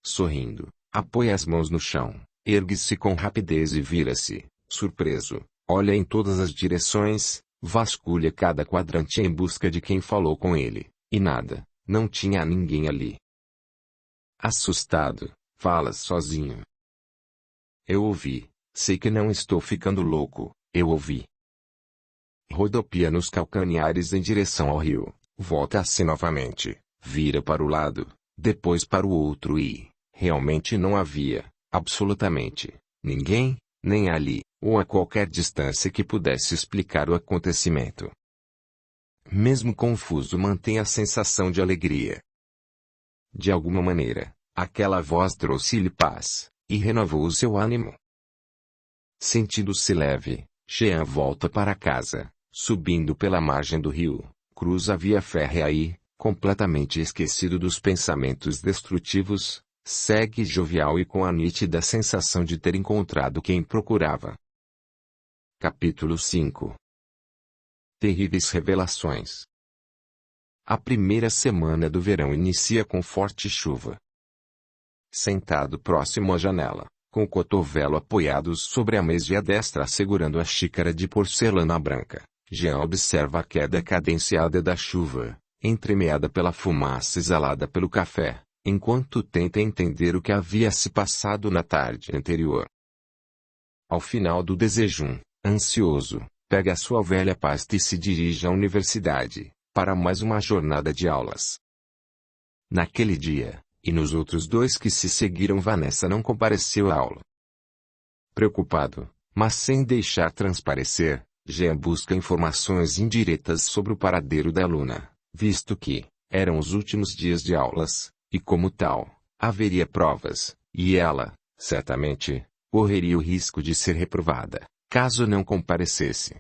Sorrindo, apoia as mãos no chão, ergue-se com rapidez e vira-se, surpreso, olha em todas as direções, vasculha cada quadrante em busca de quem falou com ele, e nada, não tinha ninguém ali. Assustado, fala sozinho. Eu ouvi, sei que não estou ficando louco, eu ouvi. Rodopia nos calcanhares em direção ao rio, volta-se novamente, vira para o lado, depois para o outro e, realmente não havia, absolutamente, ninguém, nem ali, ou a qualquer distância que pudesse explicar o acontecimento. Mesmo confuso, mantém a sensação de alegria. De alguma maneira, aquela voz trouxe-lhe paz, e renovou o seu ânimo. Sentindo-se leve, Jean volta para casa, subindo pela margem do rio, cruza a via férrea e, completamente esquecido dos pensamentos destrutivos, segue jovial e com a nítida sensação de ter encontrado quem procurava. Capítulo 5. Terríveis revelações. A primeira semana do verão inicia com forte chuva. Sentado próximo à janela, com o cotovelo apoiado sobre a mesa e a destra segurando a xícara de porcelana branca, Jean observa a queda cadenciada da chuva, entremeada pela fumaça exalada pelo café, enquanto tenta entender o que havia se passado na tarde anterior. Ao final do desejum, ansioso, pega a sua velha pasta e se dirige à universidade, para mais uma jornada de aulas. Naquele dia, e nos outros 2 que se seguiram, Vanessa não compareceu à aula. Preocupado, mas sem deixar transparecer, Jean busca informações indiretas sobre o paradeiro da aluna, visto que eram os últimos dias de aulas, e como tal, haveria provas, e ela, certamente, correria o risco de ser reprovada, caso não comparecesse.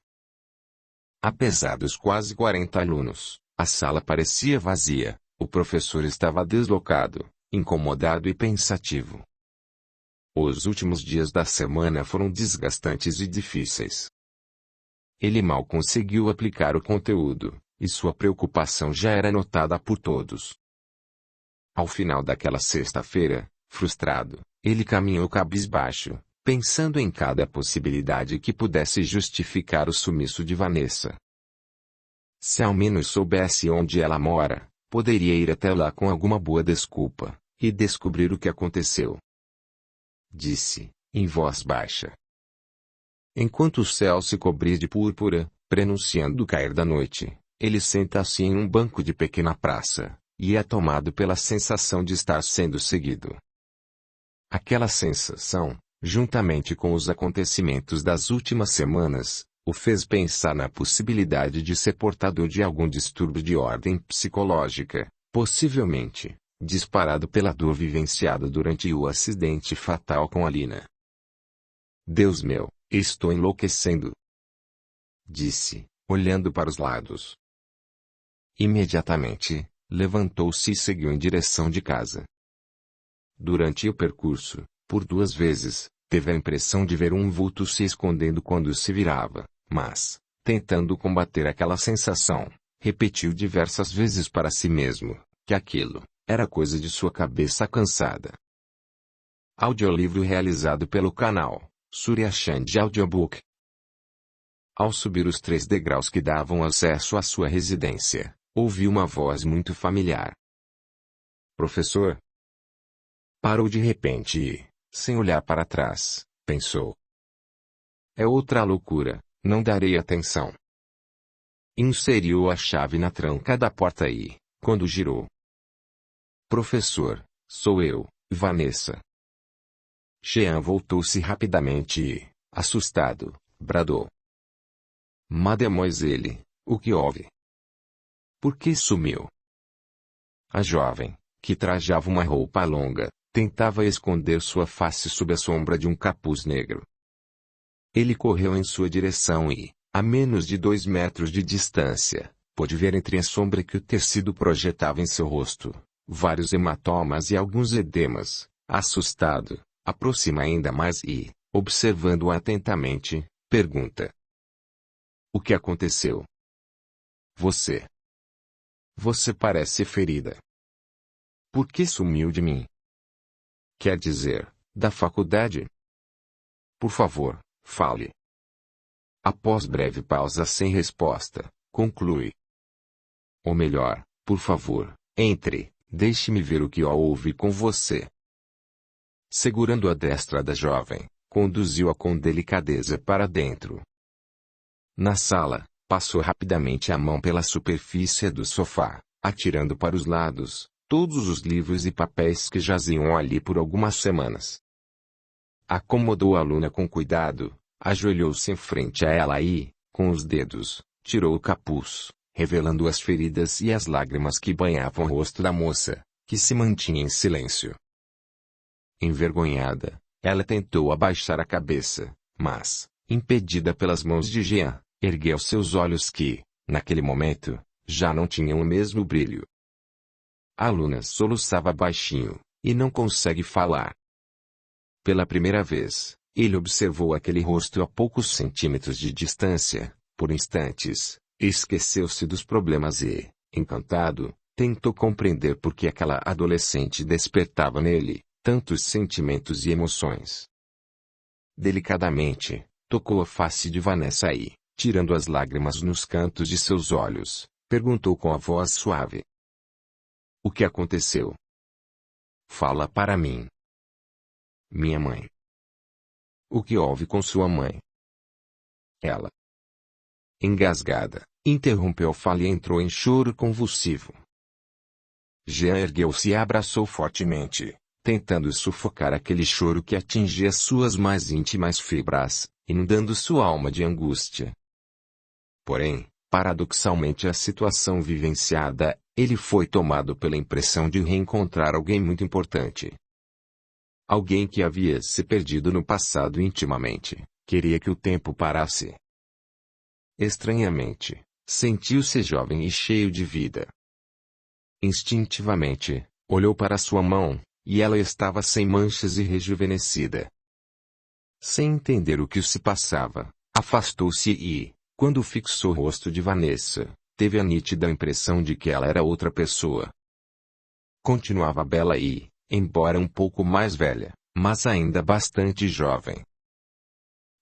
Apesar dos quase 40 alunos, a sala parecia vazia, o professor estava deslocado, incomodado e pensativo. Os últimos dias da semana foram desgastantes e difíceis. Ele mal conseguiu aplicar o conteúdo, e sua preocupação já era notada por todos. Ao final daquela sexta-feira, frustrado, ele caminhou cabisbaixo, pensando em cada possibilidade que pudesse justificar o sumiço de Vanessa. Se ao menos soubesse onde ela mora, poderia ir até lá com alguma boa desculpa, e descobrir o que aconteceu. Disse, em voz baixa. Enquanto o céu se cobria de púrpura, prenunciando o cair da noite, ele senta-se em um banco de pequena praça, e é tomado pela sensação de estar sendo seguido. Aquela sensação, juntamente com os acontecimentos das últimas semanas, o fez pensar na possibilidade de ser portador de algum distúrbio de ordem psicológica, possivelmente disparado pela dor vivenciada durante o acidente fatal com Alina. Deus meu, estou enlouquecendo, disse, olhando para os lados. Imediatamente, levantou-se e seguiu em direção de casa. Durante o percurso, por 2 vezes, teve a impressão de ver um vulto se escondendo quando se virava, mas, tentando combater aquela sensação, repetiu diversas vezes para si mesmo, que aquilo era coisa de sua cabeça cansada. Audiolivro realizado pelo canal Surya Chand Audiobook. Ao subir os 3 degraus que davam acesso à sua residência, ouviu uma voz muito familiar. Professor? Parou de repente e, sem olhar para trás, pensou. É outra loucura, não darei atenção. Inseriu a chave na tranca da porta e, quando girou. Professor, sou eu, Vanessa. Jean voltou-se rapidamente e, assustado, bradou. Mademoiselle, o que houve? Por que sumiu? A jovem, que trajava uma roupa longa, tentava esconder sua face sob a sombra de um capuz negro. Ele correu em sua direção e, a menos de 2 metros de distância, pôde ver entre a sombra que o tecido projetava em seu rosto vários hematomas e alguns edemas. Assustado, aproxima ainda mais e, observando-o atentamente, pergunta. O que aconteceu? Você parece ferida. Por que sumiu de mim? Quer dizer, da faculdade? Por favor, fale. Após breve pausa sem resposta, conclui. Ou melhor, por favor, entre, deixe-me ver o que houve com você. Segurando a destra da jovem, conduziu-a com delicadeza para dentro. Na sala, passou rapidamente a mão pela superfície do sofá, atirando para os lados todos os livros e papéis que jaziam ali por algumas semanas. Acomodou a aluna com cuidado, ajoelhou-se em frente a ela e, com os dedos, tirou o capuz, revelando as feridas e as lágrimas que banhavam o rosto da moça, que se mantinha em silêncio. Envergonhada, ela tentou abaixar a cabeça, mas, impedida pelas mãos de Jean, ergueu seus olhos que, naquele momento, já não tinham o mesmo brilho. A aluna soluçava baixinho, e não consegue falar. Pela primeira vez, ele observou aquele rosto a poucos centímetros de distância, por instantes. Esqueceu-se dos problemas e, encantado, tentou compreender por que aquela adolescente despertava nele tantos sentimentos e emoções. Delicadamente, tocou a face de Vanessa e, tirando as lágrimas nos cantos de seus olhos, perguntou com a voz suave. O que aconteceu? Fala para mim. Minha mãe. O que houve com sua mãe? Ela, engasgada, interrompeu a fala e entrou em choro convulsivo. Jean ergueu-se e a abraçou fortemente, tentando sufocar aquele choro que atingia suas mais íntimas fibras, inundando sua alma de angústia. Porém, paradoxalmente a situação vivenciada, ele foi tomado pela impressão de reencontrar alguém muito importante. Alguém que havia se perdido no passado intimamente, queria que o tempo parasse. Estranhamente, sentiu-se jovem e cheio de vida. Instintivamente, olhou para sua mão, e ela estava sem manchas e rejuvenescida. Sem entender o que se passava, afastou-se e, quando fixou o rosto de Vanessa, teve a nítida impressão de que ela era outra pessoa. Continuava bela e, embora um pouco mais velha, mas ainda bastante jovem.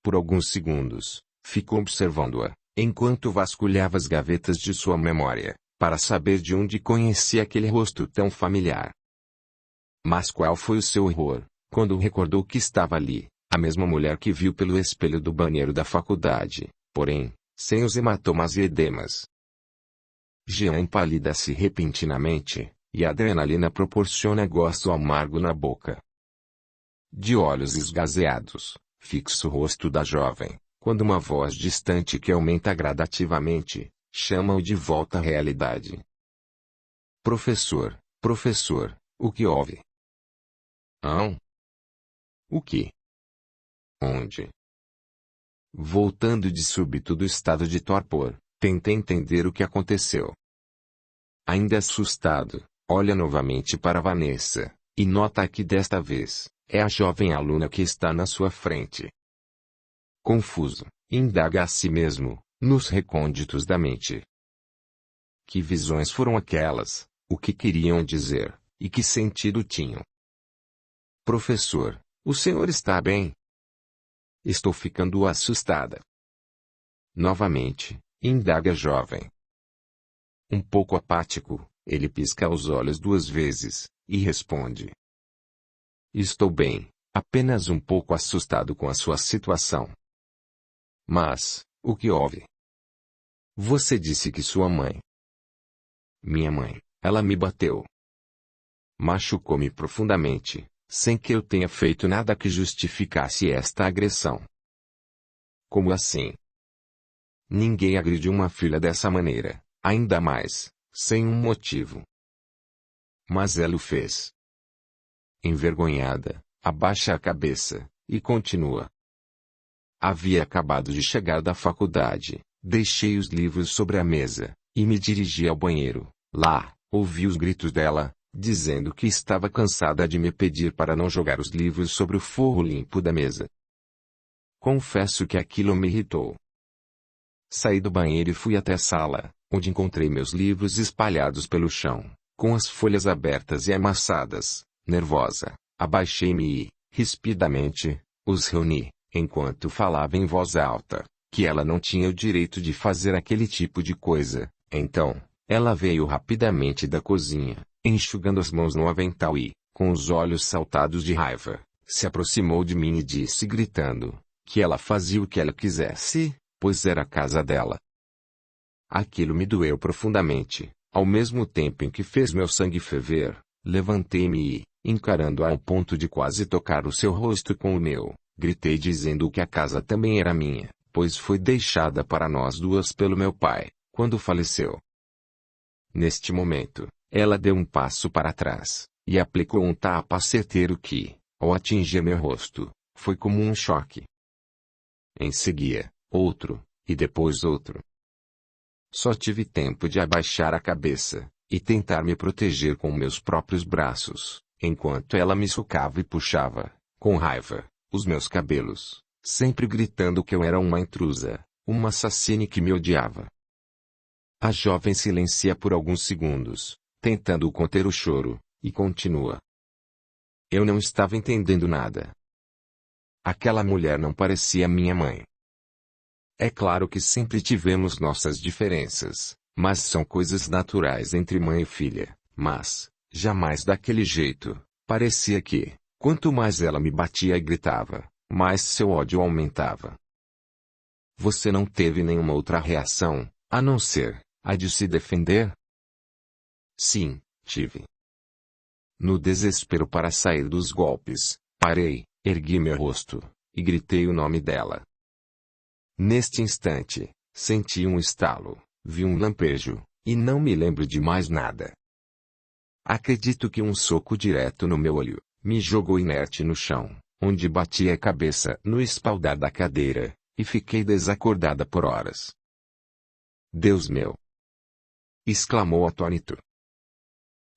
Por alguns segundos, ficou observando-a, enquanto vasculhava as gavetas de sua memória, para saber de onde conhecia aquele rosto tão familiar. Mas qual foi o seu horror, quando recordou que estava ali, a mesma mulher que viu pelo espelho do banheiro da faculdade, porém, sem os hematomas e edemas. Jean empalidece repentinamente, e a adrenalina proporciona gosto amargo na boca. De olhos esgazeados, fixa o rosto da jovem, quando uma voz distante que aumenta gradativamente, chama-o de volta à realidade. Professor, professor, o que houve? Hã? O que? Onde? Voltando de súbito do estado de torpor, tentei entender o que aconteceu. Ainda assustado, olha novamente para Vanessa, e nota que desta vez, é a jovem aluna que está na sua frente. Confuso, indaga a si mesmo, nos recônditos da mente. Que visões foram aquelas, o que queriam dizer, e que sentido tinham? Professor, o senhor está bem? Estou ficando assustada. Novamente, indaga a jovem. Um pouco apático, ele pisca os olhos 2 vezes, e responde. Estou bem, apenas um pouco assustado com a sua situação. Mas, o que houve? Você disse que sua mãe. Minha mãe, ela me bateu. Machucou-me profundamente, sem que eu tenha feito nada que justificasse esta agressão. Como assim? Ninguém agride uma filha dessa maneira, ainda mais, sem um motivo. Mas ela o fez. Envergonhada, abaixa a cabeça, e continua. Havia acabado de chegar da faculdade, deixei os livros sobre a mesa, e me dirigi ao banheiro. Lá, ouvi os gritos dela, dizendo que estava cansada de me pedir para não jogar os livros sobre o forro limpo da mesa. Confesso que aquilo me irritou. Saí do banheiro e fui até a sala, onde encontrei meus livros espalhados pelo chão, com as folhas abertas e amassadas. Nervosa, abaixei-me e, rispidamente, os reuni, enquanto falava em voz alta, que ela não tinha o direito de fazer aquele tipo de coisa. Então, ela veio rapidamente da cozinha, enxugando as mãos no avental e, com os olhos saltados de raiva, se aproximou de mim e disse gritando, que ela fazia o que ela quisesse, pois era a casa dela. Aquilo me doeu profundamente, ao mesmo tempo em que fez meu sangue ferver. Levantei-me e, encarando-a ao ponto de quase tocar o seu rosto com o meu, gritei dizendo que a casa também era minha, pois foi deixada para nós 2 pelo meu pai, quando faleceu. Neste momento, ela deu um passo para trás, e aplicou um tapa certeiro que, ao atingir meu rosto, foi como um choque. Em seguida, outro, e depois outro. Só tive tempo de abaixar a cabeça, e tentar me proteger com meus próprios braços, enquanto ela me socava e puxava, com raiva, os meus cabelos, sempre gritando que eu era uma intrusa, uma assassina que me odiava. A jovem silencia por alguns segundos, tentando conter o choro, e continua. Eu não estava entendendo nada. Aquela mulher não parecia minha mãe. É claro que sempre tivemos nossas diferenças, mas são coisas naturais entre mãe e filha, mas, jamais daquele jeito, Parecia que, quanto mais ela me batia e gritava, mais seu ódio aumentava. Você não teve nenhuma outra reação, a não ser a de se defender? Sim, tive. No desespero para sair dos golpes, parei, ergui meu rosto, e gritei o nome dela. Neste instante, senti um estalo, vi um lampejo, e não me lembro de mais nada. Acredito que um soco direto no meu olho me jogou inerte no chão, onde bati a cabeça no espaldar da cadeira, e fiquei desacordada por horas. Deus meu! Exclamou atônito.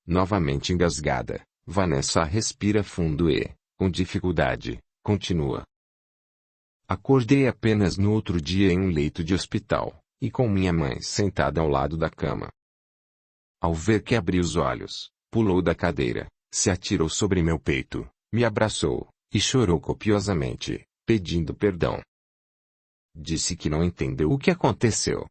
Novamente engasgada, Vanessa respira fundo e, com dificuldade, continua. Acordei apenas no outro dia em um leito de hospital, e com minha mãe sentada ao lado da cama. Ao ver que abri os olhos, pulou da cadeira, se atirou sobre meu peito, me abraçou, e chorou copiosamente, pedindo perdão. Disse que não entendeu o que aconteceu.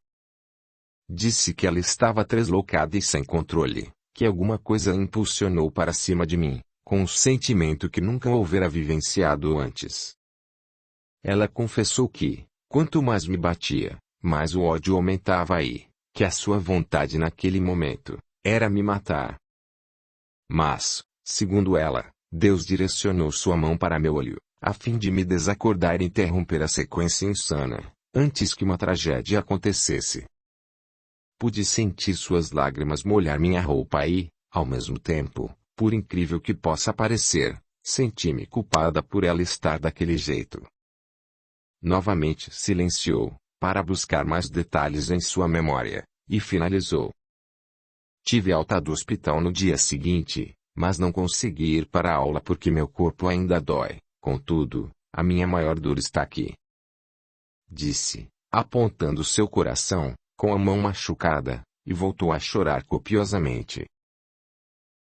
Disse que ela estava deslocada e sem controle, que alguma coisa a impulsionou para cima de mim, com um sentimento que nunca houvera vivenciado antes. Ela confessou que, quanto mais me batia, mais o ódio aumentava e, que a sua vontade naquele momento, era me matar. Mas, segundo ela, Deus direcionou sua mão para meu olho, a fim de me desacordar e interromper a sequência insana, antes que uma tragédia acontecesse. Pude sentir suas lágrimas molhar minha roupa e, ao mesmo tempo, por incrível que possa parecer, senti-me culpada por ela estar daquele jeito. Novamente silenciou, para buscar mais detalhes em sua memória, e finalizou. Tive alta do hospital no dia seguinte, mas não consegui ir para a aula porque meu corpo ainda dói. Contudo, a minha maior dor está aqui. Disse, apontando seu coração, com a mão machucada, e voltou a chorar copiosamente.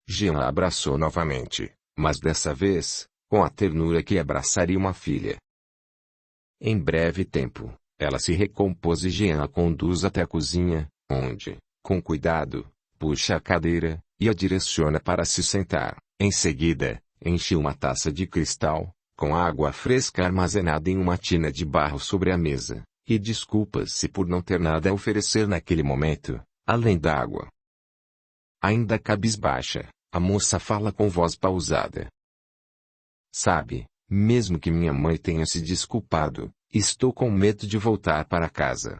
Jean a abraçou novamente, mas dessa vez, com a ternura que abraçaria uma filha. Em breve tempo, ela se recompôs e Jean a conduz até a cozinha, onde, com cuidado, puxa a cadeira, e a direciona para se sentar. Em seguida, enche uma taça de cristal, com água fresca armazenada em uma tina de barro sobre a mesa, e desculpa-se por não ter nada a oferecer naquele momento, além da água. Ainda cabisbaixa, a moça fala com voz pausada. Sabe, mesmo que minha mãe tenha se desculpado, estou com medo de voltar para casa.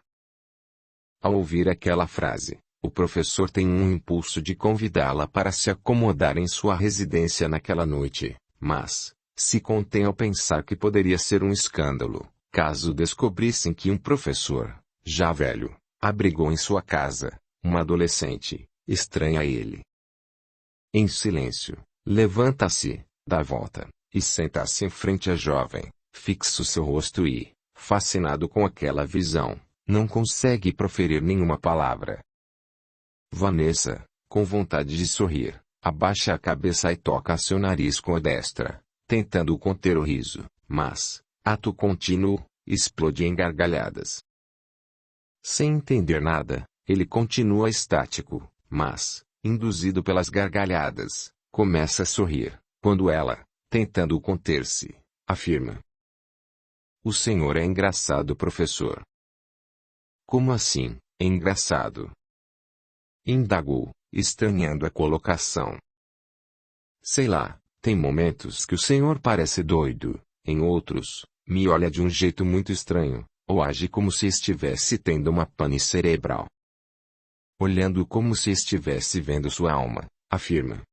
Ao ouvir aquela frase, o professor tem um impulso de convidá-la para se acomodar em sua residência naquela noite, mas se contém ao pensar que poderia ser um escândalo, caso descobrissem que um professor, já velho, abrigou em sua casa uma adolescente, estranha a ele. Em silêncio, levanta-se, dá a volta, e senta-se em frente à jovem, fixa o seu rosto e, fascinado com aquela visão, não consegue proferir nenhuma palavra. Vanessa, com vontade de sorrir, abaixa a cabeça e toca seu nariz com a destra, tentando conter o riso, mas, ato contínuo, explode em gargalhadas. Sem entender nada, ele continua estático, mas, induzido pelas gargalhadas, começa a sorrir, quando ela, tentando conter-se, afirma: "O senhor é engraçado, professor." "Como assim, engraçado?" indagou, estranhando a colocação. "Sei lá, tem momentos que o senhor parece doido, em outros, me olha de um jeito muito estranho, ou age como se estivesse tendo uma pane cerebral. Olhando como se estivesse vendo sua alma", afirma.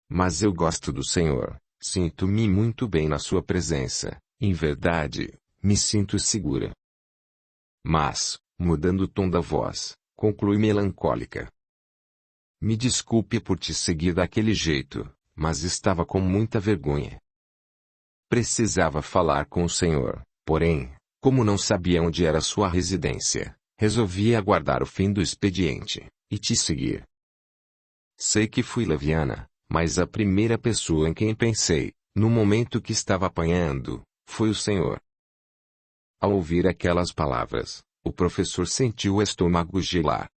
"Mas eu gosto do senhor, sinto-me muito bem na sua presença, em verdade, me sinto segura." Mas, mudando o tom da voz, conclui melancólica: "Me desculpe por te seguir daquele jeito, mas estava com muita vergonha. Precisava falar com o senhor, porém, como não sabia onde era sua residência, resolvi aguardar o fim do expediente, e te seguir. Sei que fui leviana, mas a primeira pessoa em quem pensei, no momento que estava apanhando, foi o senhor." Ao ouvir aquelas palavras, o professor sentiu o estômago gelar.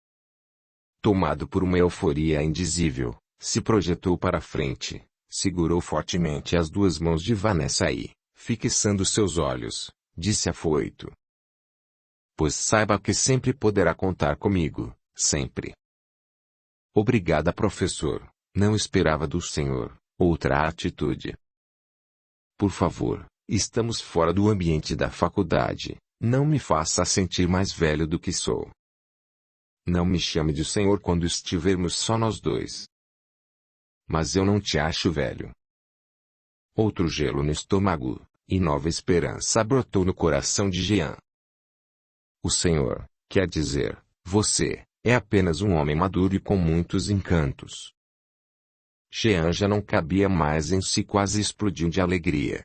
Tomado por uma euforia indizível, se projetou para a frente, segurou fortemente as duas mãos de Vanessa e, fixando seus olhos, disse afoito: "Pois saiba que sempre poderá contar comigo, sempre." "Obrigada, professor. Não esperava do senhor outra atitude." "Por favor, estamos fora do ambiente da faculdade. Não me faça sentir mais velho do que sou. Não me chame de senhor quando estivermos só nós dois." "Mas eu não te acho velho." Outro gelo no estômago, e nova esperança brotou no coração de Jean. "O senhor, quer dizer, você, é apenas um homem maduro e com muitos encantos." Jean já não cabia mais em si, quase explodiu de alegria.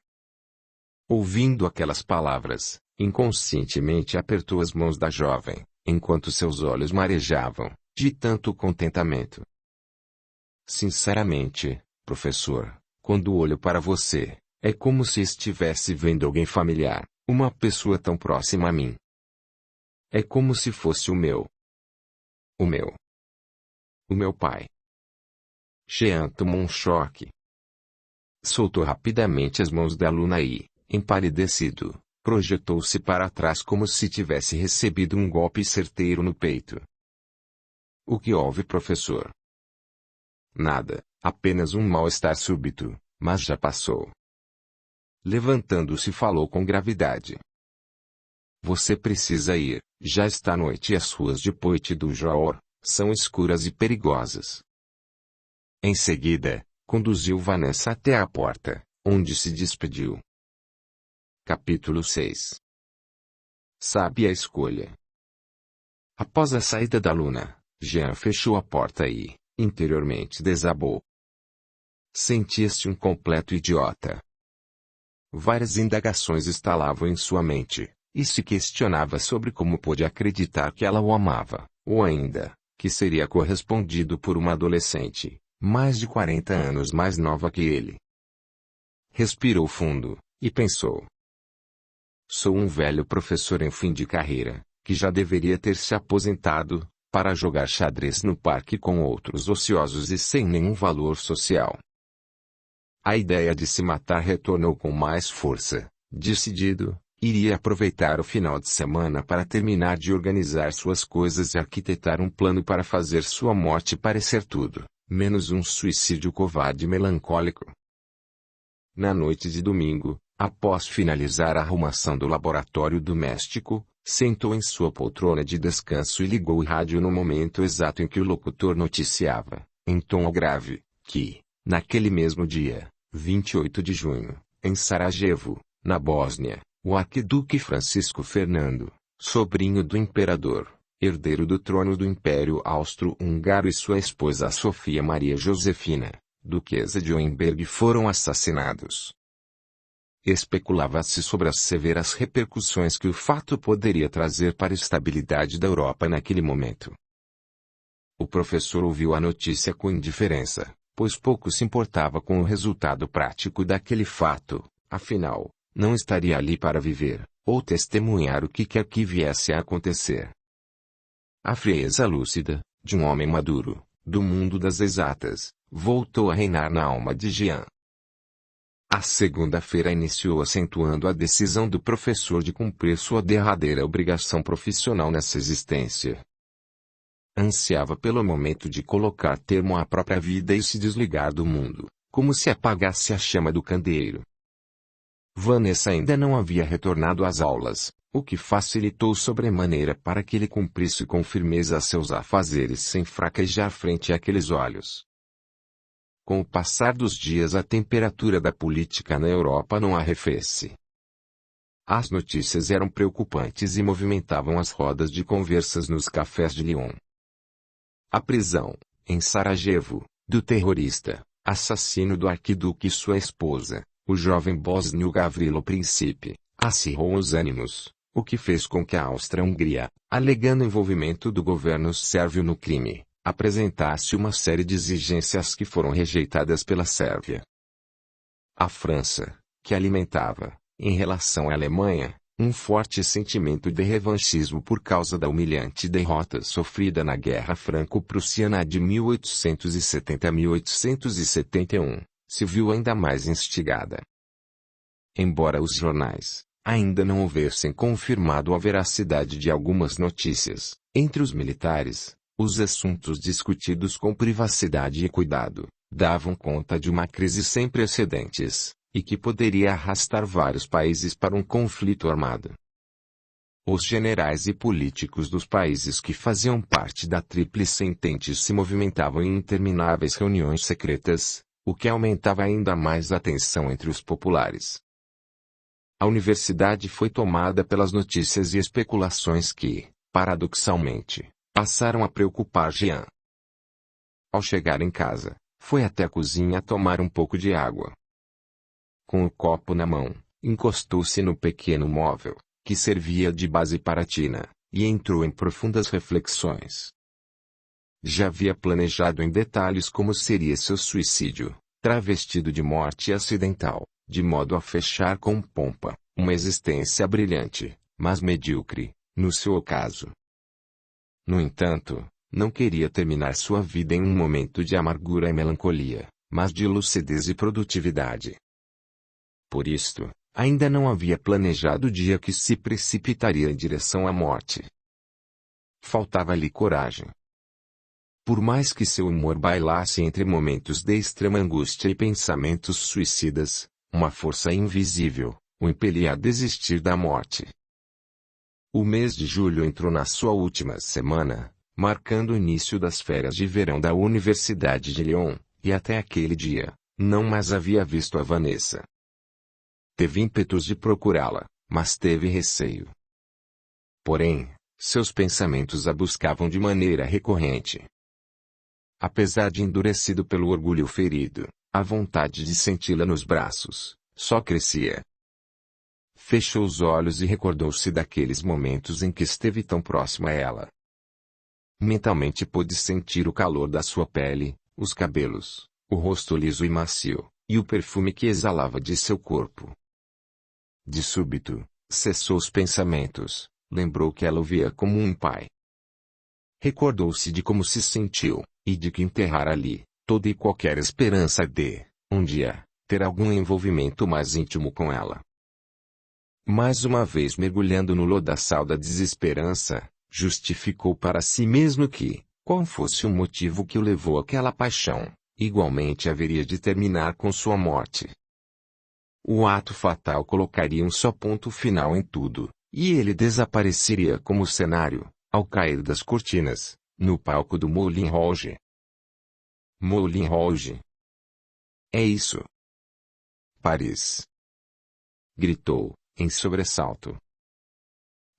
Ouvindo aquelas palavras, inconscientemente apertou as mãos da jovem, enquanto seus olhos marejavam, de tanto contentamento. "Sinceramente, professor, quando olho para você, é como se estivesse vendo alguém familiar, uma pessoa tão próxima a mim. É como se fosse o meu pai." Jean tomou um choque. Soltou rapidamente as mãos da aluna e, empalidecido, projetou-se para trás como se tivesse recebido um golpe certeiro no peito. "O que houve, professor?" "Nada, apenas um mal-estar súbito, mas já passou." Levantando-se, falou com gravidade: "Você precisa ir, já está noite e as ruas de Pointe-du-Jour são escuras e perigosas." Em seguida, conduziu Vanessa até a porta, onde se despediu. Capítulo 6. Sabe a escolha. Após a saída da aluna, Jean fechou a porta e, interiormente, desabou. Sentia-se um completo idiota. Várias indagações estalavam em sua mente, e se questionava sobre como pôde acreditar que ela o amava, ou ainda, que seria correspondido por uma adolescente, mais de 40 anos mais nova que ele. Respirou fundo, e pensou: "Sou um velho professor em fim de carreira, que já deveria ter se aposentado, para jogar xadrez no parque com outros ociosos e sem nenhum valor social." A ideia de se matar retornou com mais força. Decidido, iria aproveitar o final de semana para terminar de organizar suas coisas e arquitetar um plano para fazer sua morte parecer tudo menos um suicídio covarde e melancólico. Na noite de domingo, após finalizar a arrumação do laboratório doméstico, sentou em sua poltrona de descanso e ligou o rádio no momento exato em que o locutor noticiava, em tom grave, que, naquele mesmo dia, 28 de junho, em Sarajevo, na Bósnia, o arquiduque Francisco Fernando, sobrinho do imperador, herdeiro do trono do Império Austro-Húngaro, e sua esposa Sofia Maria Josefina, duquesa de Oemberg, foram assassinados. Especulava-se sobre as severas repercussões que o fato poderia trazer para a estabilidade da Europa naquele momento. O professor ouviu a notícia com indiferença, pois pouco se importava com o resultado prático daquele fato, afinal, não estaria ali para viver, ou testemunhar o que quer que viesse a acontecer. A frieza lúcida, de um homem maduro, do mundo das exatas, voltou a reinar na alma de Jean. A segunda-feira iniciou acentuando a decisão do professor de cumprir sua derradeira obrigação profissional nessa existência. Ansiava pelo momento de colocar termo à própria vida e se desligar do mundo, como se apagasse a chama do candeeiro. Vanessa ainda não havia retornado às aulas, o que facilitou sobremaneira para que ele cumprisse com firmeza seus afazeres sem fraquejar frente àqueles olhos. Com o passar dos dias, a temperatura da política na Europa não arrefece. As notícias eram preocupantes e movimentavam as rodas de conversas nos cafés de Lyon. A prisão, em Sarajevo, do terrorista, assassino do arquiduque e sua esposa, o jovem bósnio Gavrilo Princip, acirrou os ânimos, o que fez com que a Áustria-Hungria, alegando envolvimento do governo sérvio no crime, apresentasse uma série de exigências que foram rejeitadas pela Sérvia. A França, que alimentava, em relação à Alemanha, um forte sentimento de revanchismo por causa da humilhante derrota sofrida na Guerra Franco-Prussiana de 1870-1871, se viu ainda mais instigada. Embora os jornais ainda não houvessem confirmado a veracidade de algumas notícias, entre os militares, os assuntos discutidos com privacidade e cuidado davam conta de uma crise sem precedentes, e que poderia arrastar vários países para um conflito armado. Os generais e políticos dos países que faziam parte da Tríplice Entente se movimentavam em intermináveis reuniões secretas, o que aumentava ainda mais a tensão entre os populares. A universidade foi tomada pelas notícias e especulações que, paradoxalmente, passaram a preocupar Jean. Ao chegar em casa, foi até a cozinha tomar um pouco de água. Com o copo na mão, encostou-se no pequeno móvel, que servia de base para a tina, e entrou em profundas reflexões. Já havia planejado em detalhes como seria seu suicídio, travestido de morte acidental, de modo a fechar com pompa uma existência brilhante, mas medíocre, no seu ocaso. No entanto, não queria terminar sua vida em um momento de amargura e melancolia, mas de lucidez e produtividade. Por isto, ainda não havia planejado o dia que se precipitaria em direção à morte. Faltava-lhe coragem. Por mais que seu humor bailasse entre momentos de extrema angústia e pensamentos suicidas, uma força invisível o impelia a desistir da morte. O mês de julho entrou na sua última semana, marcando o início das férias de verão da Universidade de Lyon, e até aquele dia, não mais havia visto a Vanessa. Teve ímpetos de procurá-la, mas teve receio. Porém, seus pensamentos a buscavam de maneira recorrente. Apesar de endurecido pelo orgulho ferido, a vontade de senti-la nos braços só crescia. Fechou os olhos e recordou-se daqueles momentos em que esteve tão próximo a ela. Mentalmente pôde sentir o calor da sua pele, os cabelos, o rosto liso e macio, e o perfume que exalava de seu corpo. De súbito, cessou os pensamentos, lembrou que ela o via como um pai. Recordou-se de como se sentiu, e de que enterrara ali toda e qualquer esperança de, um dia, ter algum envolvimento mais íntimo com ela. Mais uma vez mergulhando no lodaçal da desesperança, justificou para si mesmo que, qual fosse o motivo que o levou àquela paixão, igualmente haveria de terminar com sua morte. O ato fatal colocaria um só ponto final em tudo, e ele desapareceria como cenário, ao cair das cortinas, no palco do Moulin Rouge. Moulin Rouge. É isso. Paris. Gritou, em sobressalto.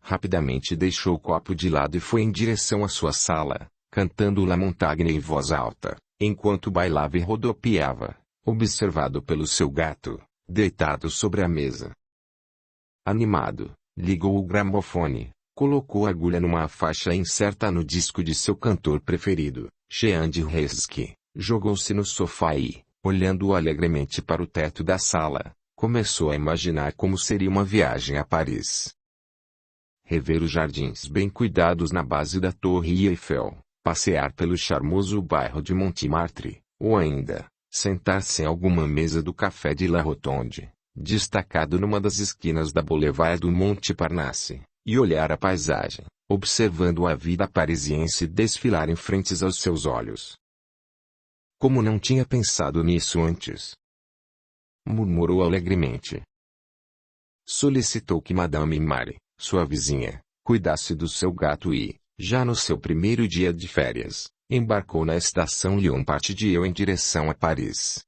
Rapidamente deixou o copo de lado e foi em direção à sua sala, cantando La Montagne em voz alta, enquanto bailava e rodopiava, observado pelo seu gato, deitado sobre a mesa. Animado, ligou o gramofone, colocou a agulha numa faixa incerta no disco de seu cantor preferido, Jean de Reski, jogou-se no sofá e, olhando alegremente para o teto da sala, começou a imaginar como seria uma viagem a Paris. Rever os jardins bem cuidados na base da Torre Eiffel, passear pelo charmoso bairro de Montmartre, ou ainda, sentar-se em alguma mesa do café de La Rotonde, destacado numa das esquinas da Boulevard do Montparnasse, e olhar a paisagem, observando a vida parisiense desfilar em frente aos seus olhos. Como não tinha pensado nisso antes? Murmurou alegremente. Solicitou que Madame Mary, sua vizinha, cuidasse do seu gato e, já no seu primeiro dia de férias, embarcou na estação Lyon Partideu em direção a Paris.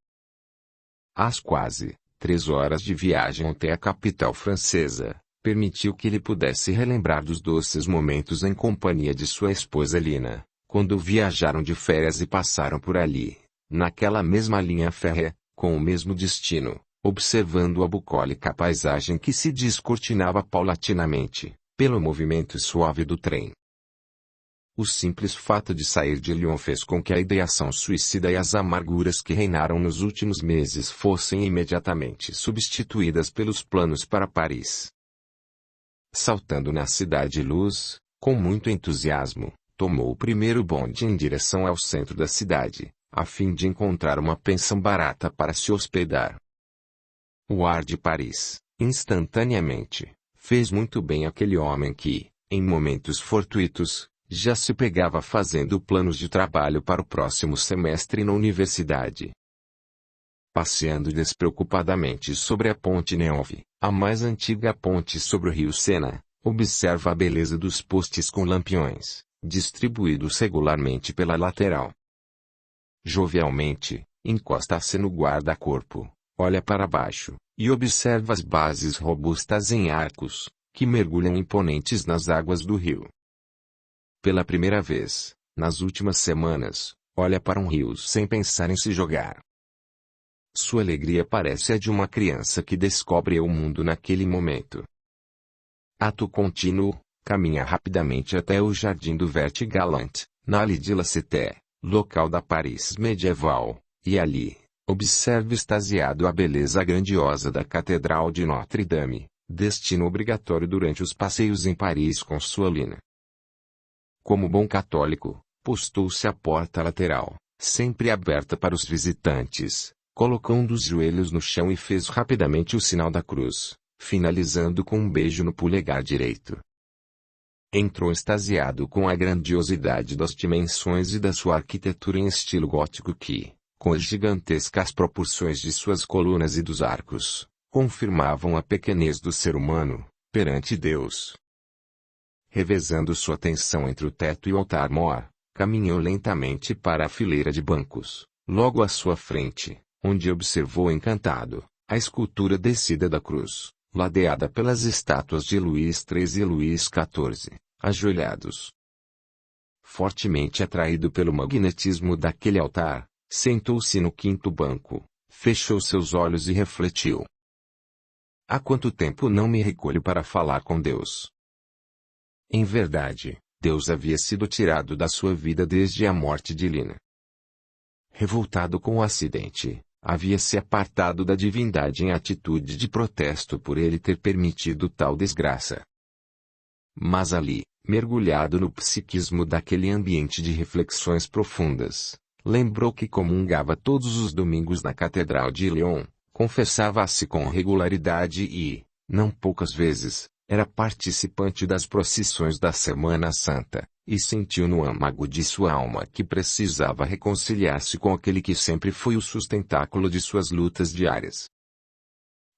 Às quase 3 horas de viagem até a capital francesa, permitiu que ele pudesse relembrar dos doces momentos em companhia de sua esposa Lina, quando viajaram de férias e passaram por ali, naquela mesma linha férrea, com o mesmo destino, observando a bucólica paisagem que se descortinava paulatinamente, pelo movimento suave do trem. O simples fato de sair de Lyon fez com que a ideação suicida e as amarguras que reinaram nos últimos meses fossem imediatamente substituídas pelos planos para Paris. Saltando na Cidade Luz, com muito entusiasmo, tomou o primeiro bonde em direção ao centro da cidade, a fim de encontrar uma pensão barata para se hospedar. O ar de Paris, instantaneamente, fez muito bem àquele homem que, em momentos fortuitos, já se pegava fazendo planos de trabalho para o próximo semestre na universidade. Passeando despreocupadamente sobre a Ponte Neuve, a mais antiga ponte sobre o rio Sena, observa a beleza dos postes com lampiões, distribuídos regularmente pela lateral. Jovialmente, encosta-se no guarda-corpo, olha para baixo, e observa as bases robustas em arcos, que mergulham imponentes nas águas do rio. Pela primeira vez, nas últimas semanas, olha para um rio sem pensar em se jogar. Sua alegria parece a de uma criança que descobre o mundo naquele momento. Ato contínuo, caminha rapidamente até o Jardim do Vert Galant, na Allée de la Cité, local da Paris medieval, e ali, observa extasiado a beleza grandiosa da Catedral de Notre-Dame, destino obrigatório durante os passeios em Paris com sua Lina. Como bom católico, postou-se à porta lateral, sempre aberta para os visitantes, colocando os joelhos no chão e fez rapidamente o sinal da cruz, finalizando com um beijo no polegar direito. Entrou extasiado com a grandiosidade das dimensões e da sua arquitetura em estilo gótico que, com as gigantescas proporções de suas colunas e dos arcos, confirmavam a pequenez do ser humano, perante Deus. Revezando sua atenção entre o teto e o altar-mor, caminhou lentamente para a fileira de bancos, logo à sua frente, onde observou encantado, a escultura descida da cruz, ladeada pelas estátuas de Luís XIII e Luís XIV, ajoelhados. Fortemente atraído pelo magnetismo daquele altar, sentou-se no quinto banco, fechou seus olhos e refletiu. Há quanto tempo não me recolho para falar com Deus? Em verdade, Deus havia sido tirado da sua vida desde a morte de Lina. Revoltado com o acidente, havia se apartado da divindade em atitude de protesto por ele ter permitido tal desgraça. Mas ali, mergulhado no psiquismo daquele ambiente de reflexões profundas, lembrou que comungava todos os domingos na Catedral de Lyon, confessava-se com regularidade e, não poucas vezes, era participante das procissões da Semana Santa, e sentiu no âmago de sua alma que precisava reconciliar-se com aquele que sempre foi o sustentáculo de suas lutas diárias.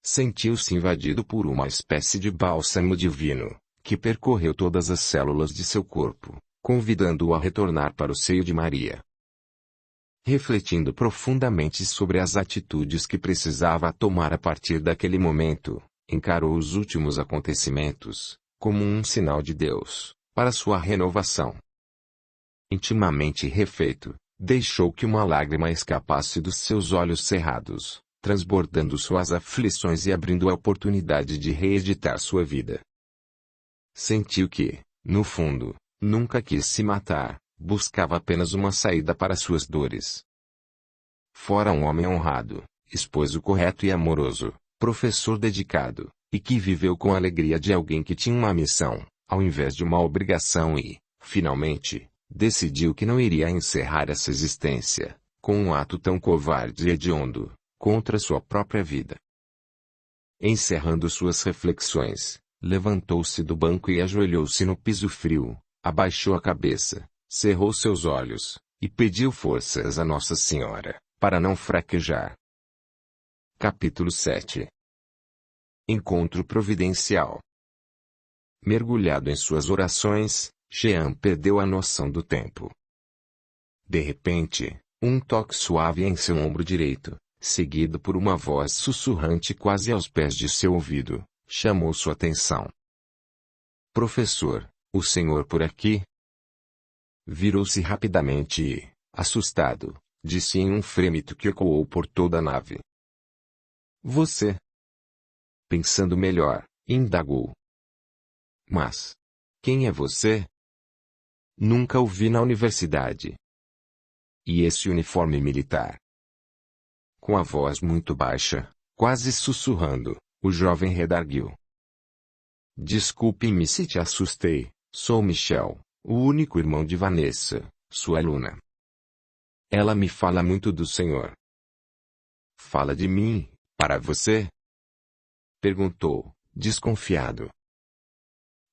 Sentiu-se invadido por uma espécie de bálsamo divino, que percorreu todas as células de seu corpo, convidando-o a retornar para o seio de Maria. Refletindo profundamente sobre as atitudes que precisava tomar a partir daquele momento, encarou os últimos acontecimentos, como um sinal de Deus, para sua renovação. Intimamente refeito, deixou que uma lágrima escapasse dos seus olhos cerrados, transbordando suas aflições e abrindo a oportunidade de reeditar sua vida. Sentiu que, no fundo, nunca quis se matar, buscava apenas uma saída para suas dores. Fora um homem honrado, esposo correto e amoroso, professor dedicado, e que viveu com a alegria de alguém que tinha uma missão, ao invés de uma obrigação e, finalmente, decidiu que não iria encerrar essa existência, com um ato tão covarde e hediondo, contra sua própria vida. Encerrando suas reflexões, levantou-se do banco e ajoelhou-se no piso frio, abaixou a cabeça, cerrou seus olhos, e pediu forças a Nossa Senhora, para não fraquejar. Capítulo 7. Encontro providencial. Mergulhado em suas orações, Jean perdeu a noção do tempo. De repente, um toque suave em seu ombro direito, seguido por uma voz sussurrante quase aos pés de seu ouvido, chamou sua atenção. Professor, o senhor por aqui? Virou-se rapidamente e, assustado, disse em um frêmito que ecoou por toda a nave. Você? Pensando melhor, indagou. Mas, quem é você? Nunca o vi na universidade. E esse uniforme militar? Com a voz muito baixa, quase sussurrando, o jovem redarguiu. Desculpe-me se te assustei, sou Michel, o único irmão de Vanessa, sua aluna. Ela me fala muito do Senhor. Fala de mim, para você? Perguntou, desconfiado.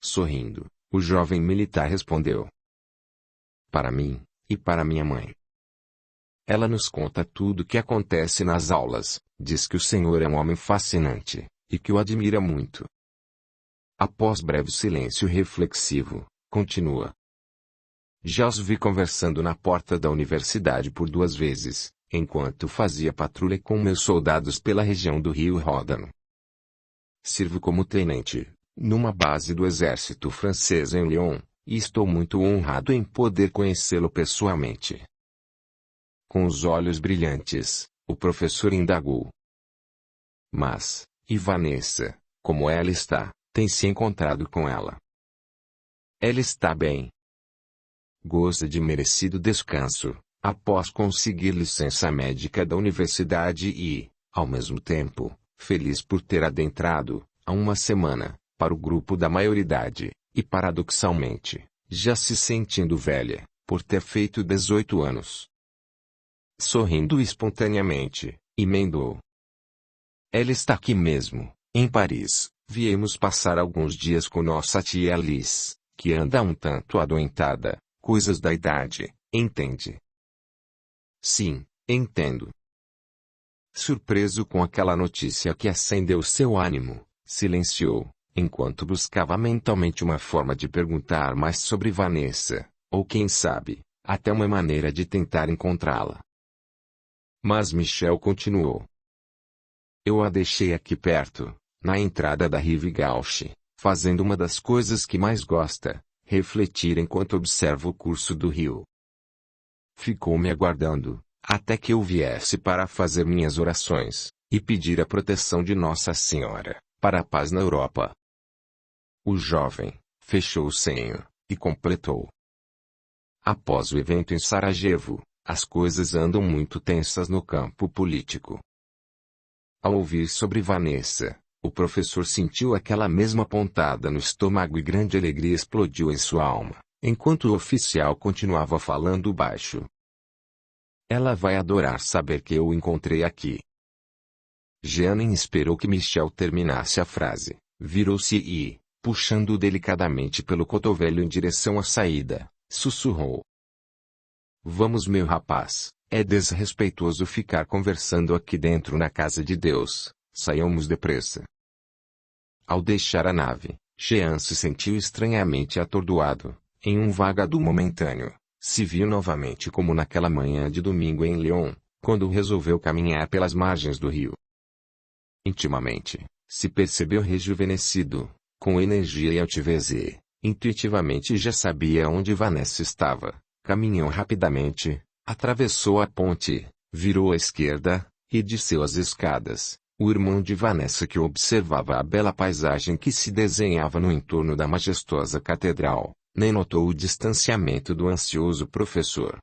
Sorrindo, o jovem militar respondeu. Para mim, e para minha mãe. Ela nos conta tudo o que acontece nas aulas, diz que o Senhor é um homem fascinante, e que o admira muito. Após breve silêncio reflexivo, continua. Já os vi conversando na porta da universidade por 2 vezes, enquanto fazia patrulha com meus soldados pela região do Rio Ródano. Sirvo como tenente, numa base do exército francês em Lyon, e estou muito honrado em poder conhecê-lo pessoalmente. Com os olhos brilhantes, o professor indagou. Mas, e Vanessa, como ela está, tem se encontrado com ela? Ela está bem. Goza de merecido descanso, após conseguir licença médica da universidade e, ao mesmo tempo, feliz por ter adentrado, há uma semana, para o grupo da maioridade, e paradoxalmente, já se sentindo velha, por ter feito 18 anos. Sorrindo espontaneamente, emendou. Ela está aqui mesmo, em Paris. Viemos passar alguns dias com nossa tia Alice, que anda um tanto adoentada, coisas da idade, entende? Sim, entendo. Surpreso com aquela notícia que acendeu seu ânimo, silenciou, enquanto buscava mentalmente uma forma de perguntar mais sobre Vanessa, ou quem sabe, até uma maneira de tentar encontrá-la. Mas Michel continuou. Eu a deixei aqui perto, na entrada da Rive Gauche, fazendo uma das coisas que mais gosta, refletir enquanto observa o curso do rio. Ficou me aguardando, até que eu viesse para fazer minhas orações, e pedir a proteção de Nossa Senhora, para a paz na Europa. O jovem fechou o senho, e completou. Após o evento em Sarajevo, as coisas andam muito tensas no campo político. Ao ouvir sobre Vanessa, o professor sentiu aquela mesma pontada no estômago e grande alegria explodiu em sua alma, enquanto o oficial continuava falando baixo. Ela vai adorar saber que eu o encontrei aqui. Jean nem esperou que Michel terminasse a frase, virou-se e, puxando-o delicadamente pelo cotovelo em direção à saída, sussurrou. Vamos, meu rapaz, é desrespeitoso ficar conversando aqui dentro na casa de Deus, saiamos depressa. Ao deixar a nave, Jean se sentiu estranhamente atordoado, em um vagado momentâneo, se viu novamente como naquela manhã de domingo em Lyon, quando resolveu caminhar pelas margens do rio. Intimamente, se percebeu rejuvenescido, com energia e altivez e, intuitivamente já sabia onde Vanessa estava. Caminhou rapidamente, atravessou a ponte, virou à esquerda, e desceu as escadas. O irmão de Vanessa que observava a bela paisagem que se desenhava no entorno da majestosa catedral, nem notou o distanciamento do ansioso professor.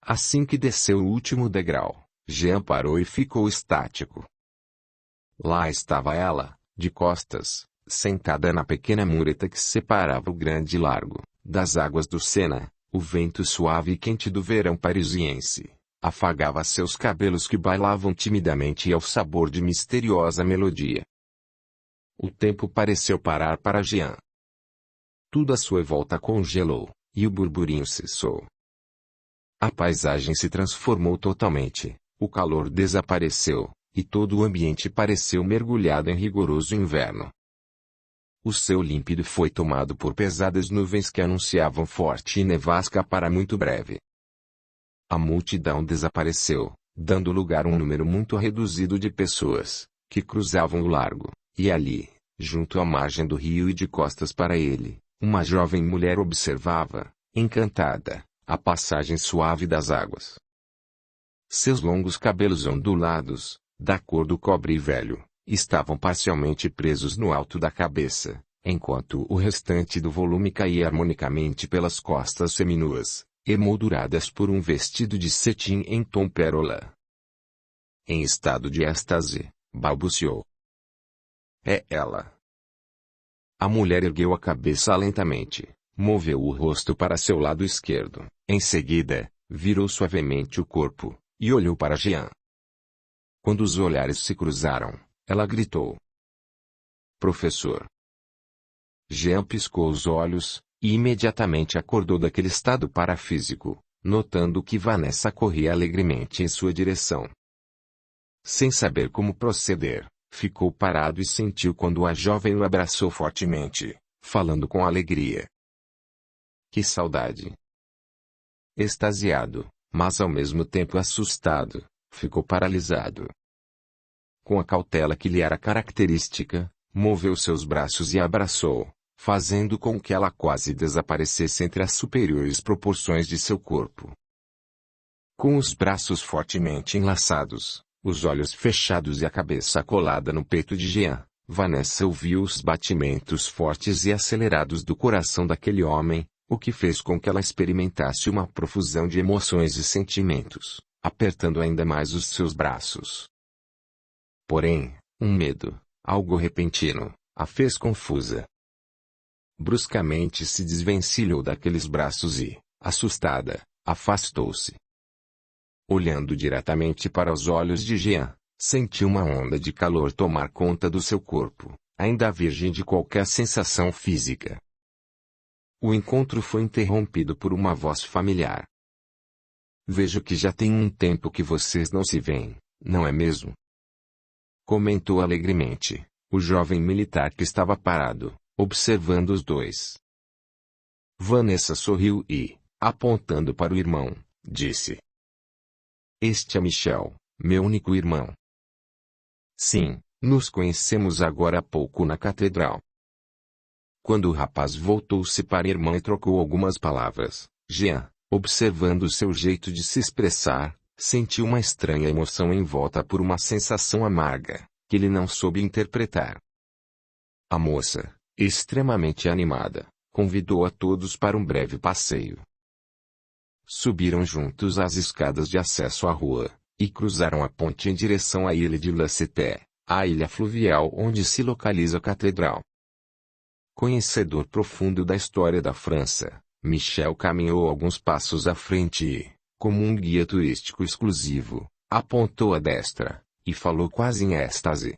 Assim que desceu o último degrau, Jean parou e ficou estático. Lá estava ela, de costas, sentada na pequena mureta que separava o grande largo, das águas do Sena. O vento suave e quente do verão parisiense afagava seus cabelos que bailavam timidamente ao sabor de misteriosa melodia. O tempo pareceu parar para Jean. Tudo à sua volta congelou, e o burburinho cessou. A paisagem se transformou totalmente, o calor desapareceu, e todo o ambiente pareceu mergulhado em rigoroso inverno. O céu límpido foi tomado por pesadas nuvens que anunciavam forte nevasca para muito breve. A multidão desapareceu, dando lugar a um número muito reduzido de pessoas, que cruzavam o largo, e ali, junto à margem do rio e de costas para ele, uma jovem mulher observava, encantada, a passagem suave das águas. Seus longos cabelos ondulados, da cor do cobre velho, estavam parcialmente presos no alto da cabeça, enquanto o restante do volume caía harmonicamente pelas costas seminuas, emolduradas por um vestido de cetim em tom pérola. Em estado de êxtase, balbuciou. É ela. A mulher ergueu a cabeça lentamente, moveu o rosto para seu lado esquerdo, em seguida, virou suavemente o corpo, e olhou para Jean. Quando os olhares se cruzaram, ela gritou: Professor! Jean piscou os olhos, e imediatamente acordou daquele estado parafísico, notando que Vanessa corria alegremente em sua direção. Sem saber como proceder, ficou parado e sentiu quando a jovem o abraçou fortemente, falando com alegria. Que saudade! Extasiado, mas ao mesmo tempo assustado, ficou paralisado. Com a cautela que lhe era característica, moveu seus braços e a abraçou, fazendo com que ela quase desaparecesse entre as superiores proporções de seu corpo. Com os braços fortemente enlaçados, os olhos fechados e a cabeça colada no peito de Jean, Vanessa ouviu os batimentos fortes e acelerados do coração daquele homem, o que fez com que ela experimentasse uma profusão de emoções e sentimentos, apertando ainda mais os seus braços. Porém, um medo, algo repentino, a fez confusa. Bruscamente se desvencilhou daqueles braços e, assustada, afastou-se. Olhando diretamente para os olhos de Jean, sentiu uma onda de calor tomar conta do seu corpo, ainda virgem de qualquer sensação física. O encontro foi interrompido por uma voz familiar. Vejo que já tem um tempo que vocês não se veem, não é mesmo? Comentou alegremente, o jovem militar que estava parado, observando os dois. Vanessa sorriu e, apontando para o irmão, disse: Este é Michel, meu único irmão. Sim, nos conhecemos agora há pouco na catedral. Quando o rapaz voltou-se para a irmã e trocou algumas palavras, Jean, observando seu jeito de se expressar, sentiu uma estranha emoção envolta por uma sensação amarga, que ele não soube interpretar. A moça, extremamente animada, convidou a todos para um breve passeio. Subiram juntos as escadas de acesso à rua, e cruzaram a ponte em direção à ilha de La Cité, a ilha fluvial onde se localiza a catedral. Conhecedor profundo da história da França, Michel caminhou alguns passos à frente e, como um guia turístico exclusivo, apontou à destra, e falou quase em êxtase.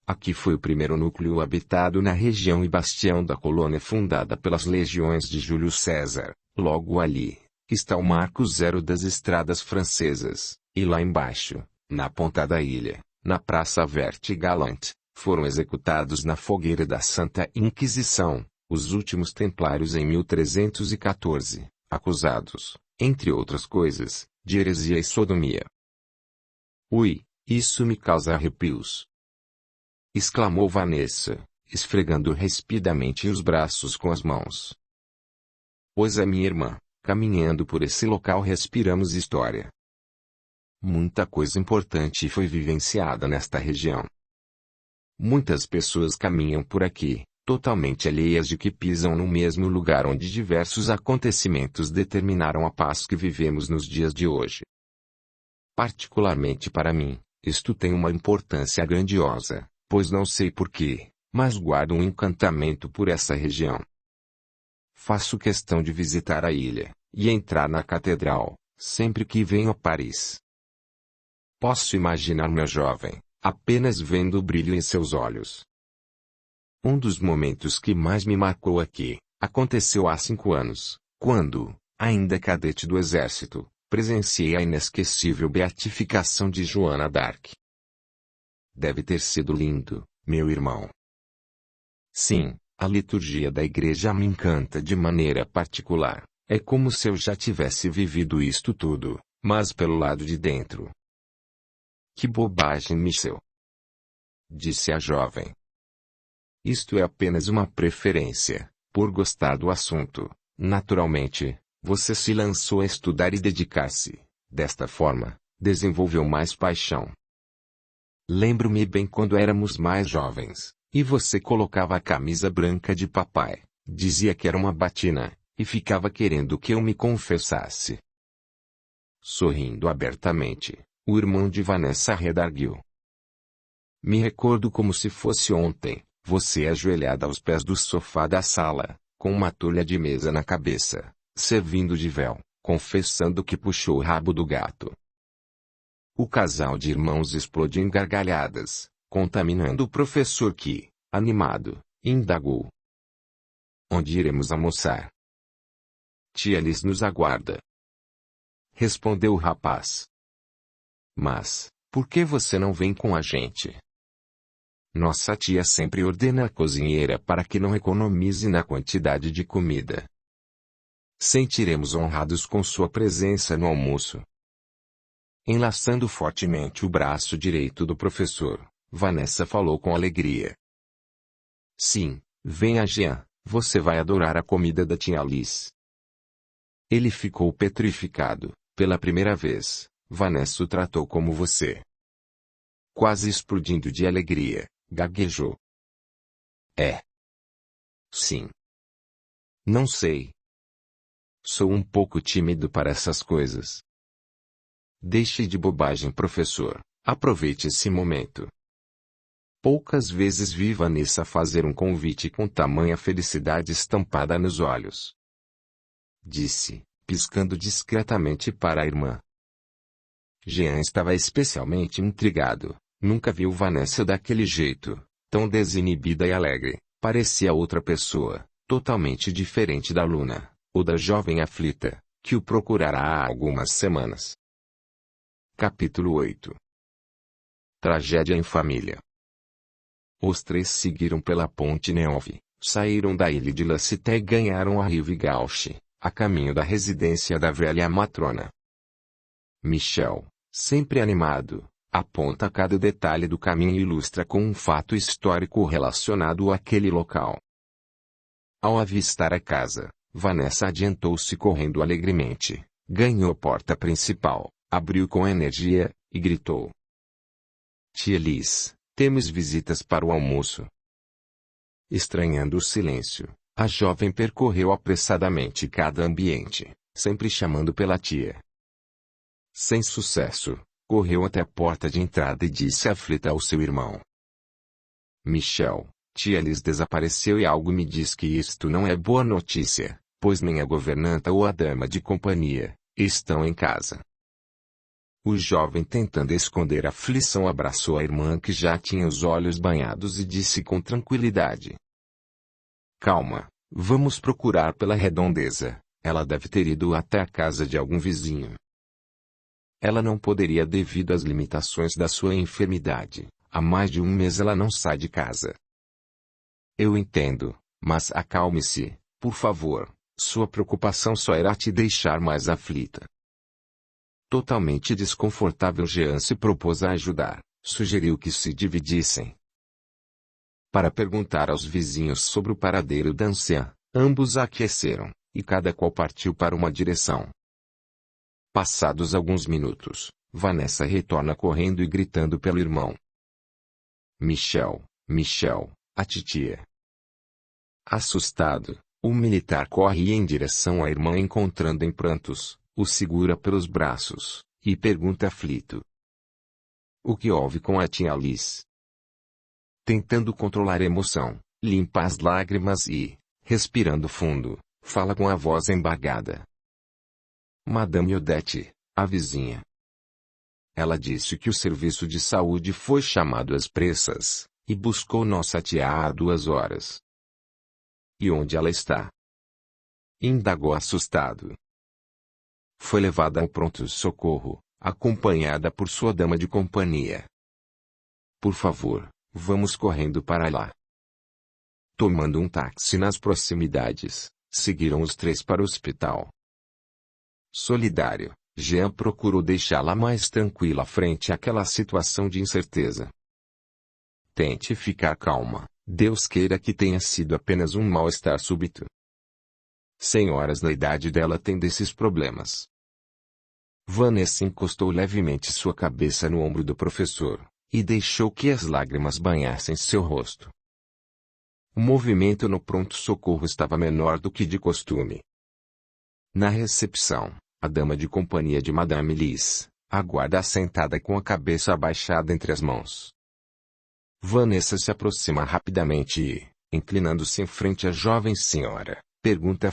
Aqui foi o primeiro núcleo habitado na região e bastião da colônia fundada pelas legiões de Júlio César. Logo ali, está o marco zero das estradas francesas, e lá embaixo, na ponta da ilha, na Praça Verte Galante, foram executados na fogueira da Santa Inquisição, os últimos templários em 1314, acusados, entre outras coisas, de heresia e sodomia. Ui, isso me causa arrepios! Exclamou Vanessa, esfregando rispidamente os braços com as mãos. Pois a minha irmã, caminhando por esse local respiramos história. Muita coisa importante foi vivenciada nesta região. Muitas pessoas caminham por aqui, totalmente alheias de que pisam no mesmo lugar onde diversos acontecimentos determinaram a paz que vivemos nos dias de hoje. Particularmente para mim, isto tem uma importância grandiosa, pois não sei porquê, mas guardo um encantamento por essa região. Faço questão de visitar a ilha, e entrar na catedral, sempre que venho a Paris. Posso imaginar meu jovem, apenas vendo o brilho em seus olhos. Um dos momentos que mais me marcou aqui, aconteceu há 5 anos, quando, ainda cadete do exército, presenciei a inesquecível beatificação de Joana d'Arc. Deve ter sido lindo, meu irmão. Sim, a liturgia da igreja me encanta de maneira particular, é como se eu já tivesse vivido isto tudo, mas pelo lado de dentro. Que bobagem, Michel! Disse a jovem. Isto é apenas uma preferência, por gostar do assunto. Naturalmente, você se lançou a estudar e dedicar-se. Desta forma, desenvolveu mais paixão. Lembro-me bem quando éramos mais jovens, e você colocava a camisa branca de papai, dizia que era uma batina, e ficava querendo que eu me confessasse. Sorrindo abertamente, o irmão de Vanessa redarguiu. Me recordo como se fosse ontem, você ajoelhada aos pés do sofá da sala, com uma tolha de mesa na cabeça, servindo de véu, confessando que puxou o rabo do gato. O casal de irmãos explodiu em gargalhadas, contaminando o professor que, animado, indagou: "Onde iremos almoçar?" "Tia Liz nos aguarda", respondeu o rapaz. "Mas, por que você não vem com a gente?" "Nossa tia sempre ordena a cozinheira para que não economize na quantidade de comida. Sentiremos honrados com sua presença no almoço." Enlaçando fortemente o braço direito do professor, Vanessa falou com alegria: "Sim, venha Jean, você vai adorar a comida da tia Liz." Ele ficou petrificado. Pela primeira vez, Vanessa o tratou como você. Quase explodindo de alegria, gaguejou: "É. Sim. Não sei. Sou um pouco tímido para essas coisas." "Deixe de bobagem, professor. Aproveite esse momento." Poucas vezes vi Vanessa fazer um convite com tamanha felicidade estampada nos olhos. Disse, piscando discretamente para a irmã. Jean estava especialmente intrigado. Nunca viu Vanessa daquele jeito, tão desinibida e alegre. Parecia outra pessoa, totalmente diferente da Luna, ou da jovem aflita, que o procurara há algumas semanas. Capítulo 8. Tragédia em família. Os três seguiram pela Ponte Neuve, saíram da ilha de La Cité e ganharam a Rive Gauche, a caminho da residência da velha matrona. Michel, sempre animado, aponta cada detalhe do caminho e ilustra com um fato histórico relacionado àquele local. Ao avistar a casa, Vanessa adiantou-se correndo alegremente, ganhou a porta principal, abriu com energia, e gritou: "Tia Liz, temos visitas para o almoço." Estranhando o silêncio, a jovem percorreu apressadamente cada ambiente, sempre chamando pela tia. Sem sucesso, correu até a porta de entrada e disse aflita ao seu irmão: "Michel, tia Liz desapareceu e algo me diz que isto não é boa notícia, pois nem a governanta ou a dama de companhia estão em casa." O jovem, tentando esconder a aflição, abraçou a irmã que já tinha os olhos banhados e disse com tranquilidade: "Calma, vamos procurar pela redondeza. Ela deve ter ido até a casa de algum vizinho." Ela não poderia devido às limitações da sua enfermidade. Há mais de um mês ela não sai de casa. "Eu entendo, mas acalme-se, por favor. Sua preocupação só irá te deixar mais aflita." Totalmente desconfortável, Jean se propôs a ajudar. Sugeriu que se dividissem para perguntar aos vizinhos sobre o paradeiro da anciã. Ambos aqueceram, e cada qual partiu para uma direção. Passados alguns minutos, Vanessa retorna correndo e gritando pelo irmão: "Michel, Michel, a titia." Assustado, o militar corre em direção à irmã, encontrando em prantos, o segura pelos braços, e pergunta aflito: "O que houve com a tia Liz?" Tentando controlar a emoção, limpa as lágrimas e, respirando fundo, fala com a voz embargada: "Madame Odette, a vizinha. Ela disse que o serviço de saúde foi chamado às pressas, e buscou nossa tia há 2 horas." "E onde ela está?" indagou assustado. "Foi levada ao pronto-socorro, acompanhada por sua dama de companhia." "Por favor, vamos correndo para lá." Tomando um táxi nas proximidades, seguiram os três para o hospital. Solidário, Jean procurou deixá-la mais tranquila frente àquela situação de incerteza. "Tente ficar calma, Deus queira que tenha sido apenas um mal-estar súbito. Senhoras da idade dela têm desses problemas." Vanessa encostou levemente sua cabeça no ombro do professor, e deixou que as lágrimas banhassem seu rosto. O movimento no pronto-socorro estava menor do que de costume. Na recepção, a dama de companhia de Madame Liz aguarda assentada com a cabeça abaixada entre as mãos. Vanessa se aproxima rapidamente e, inclinando-se em frente à jovem senhora, pergunta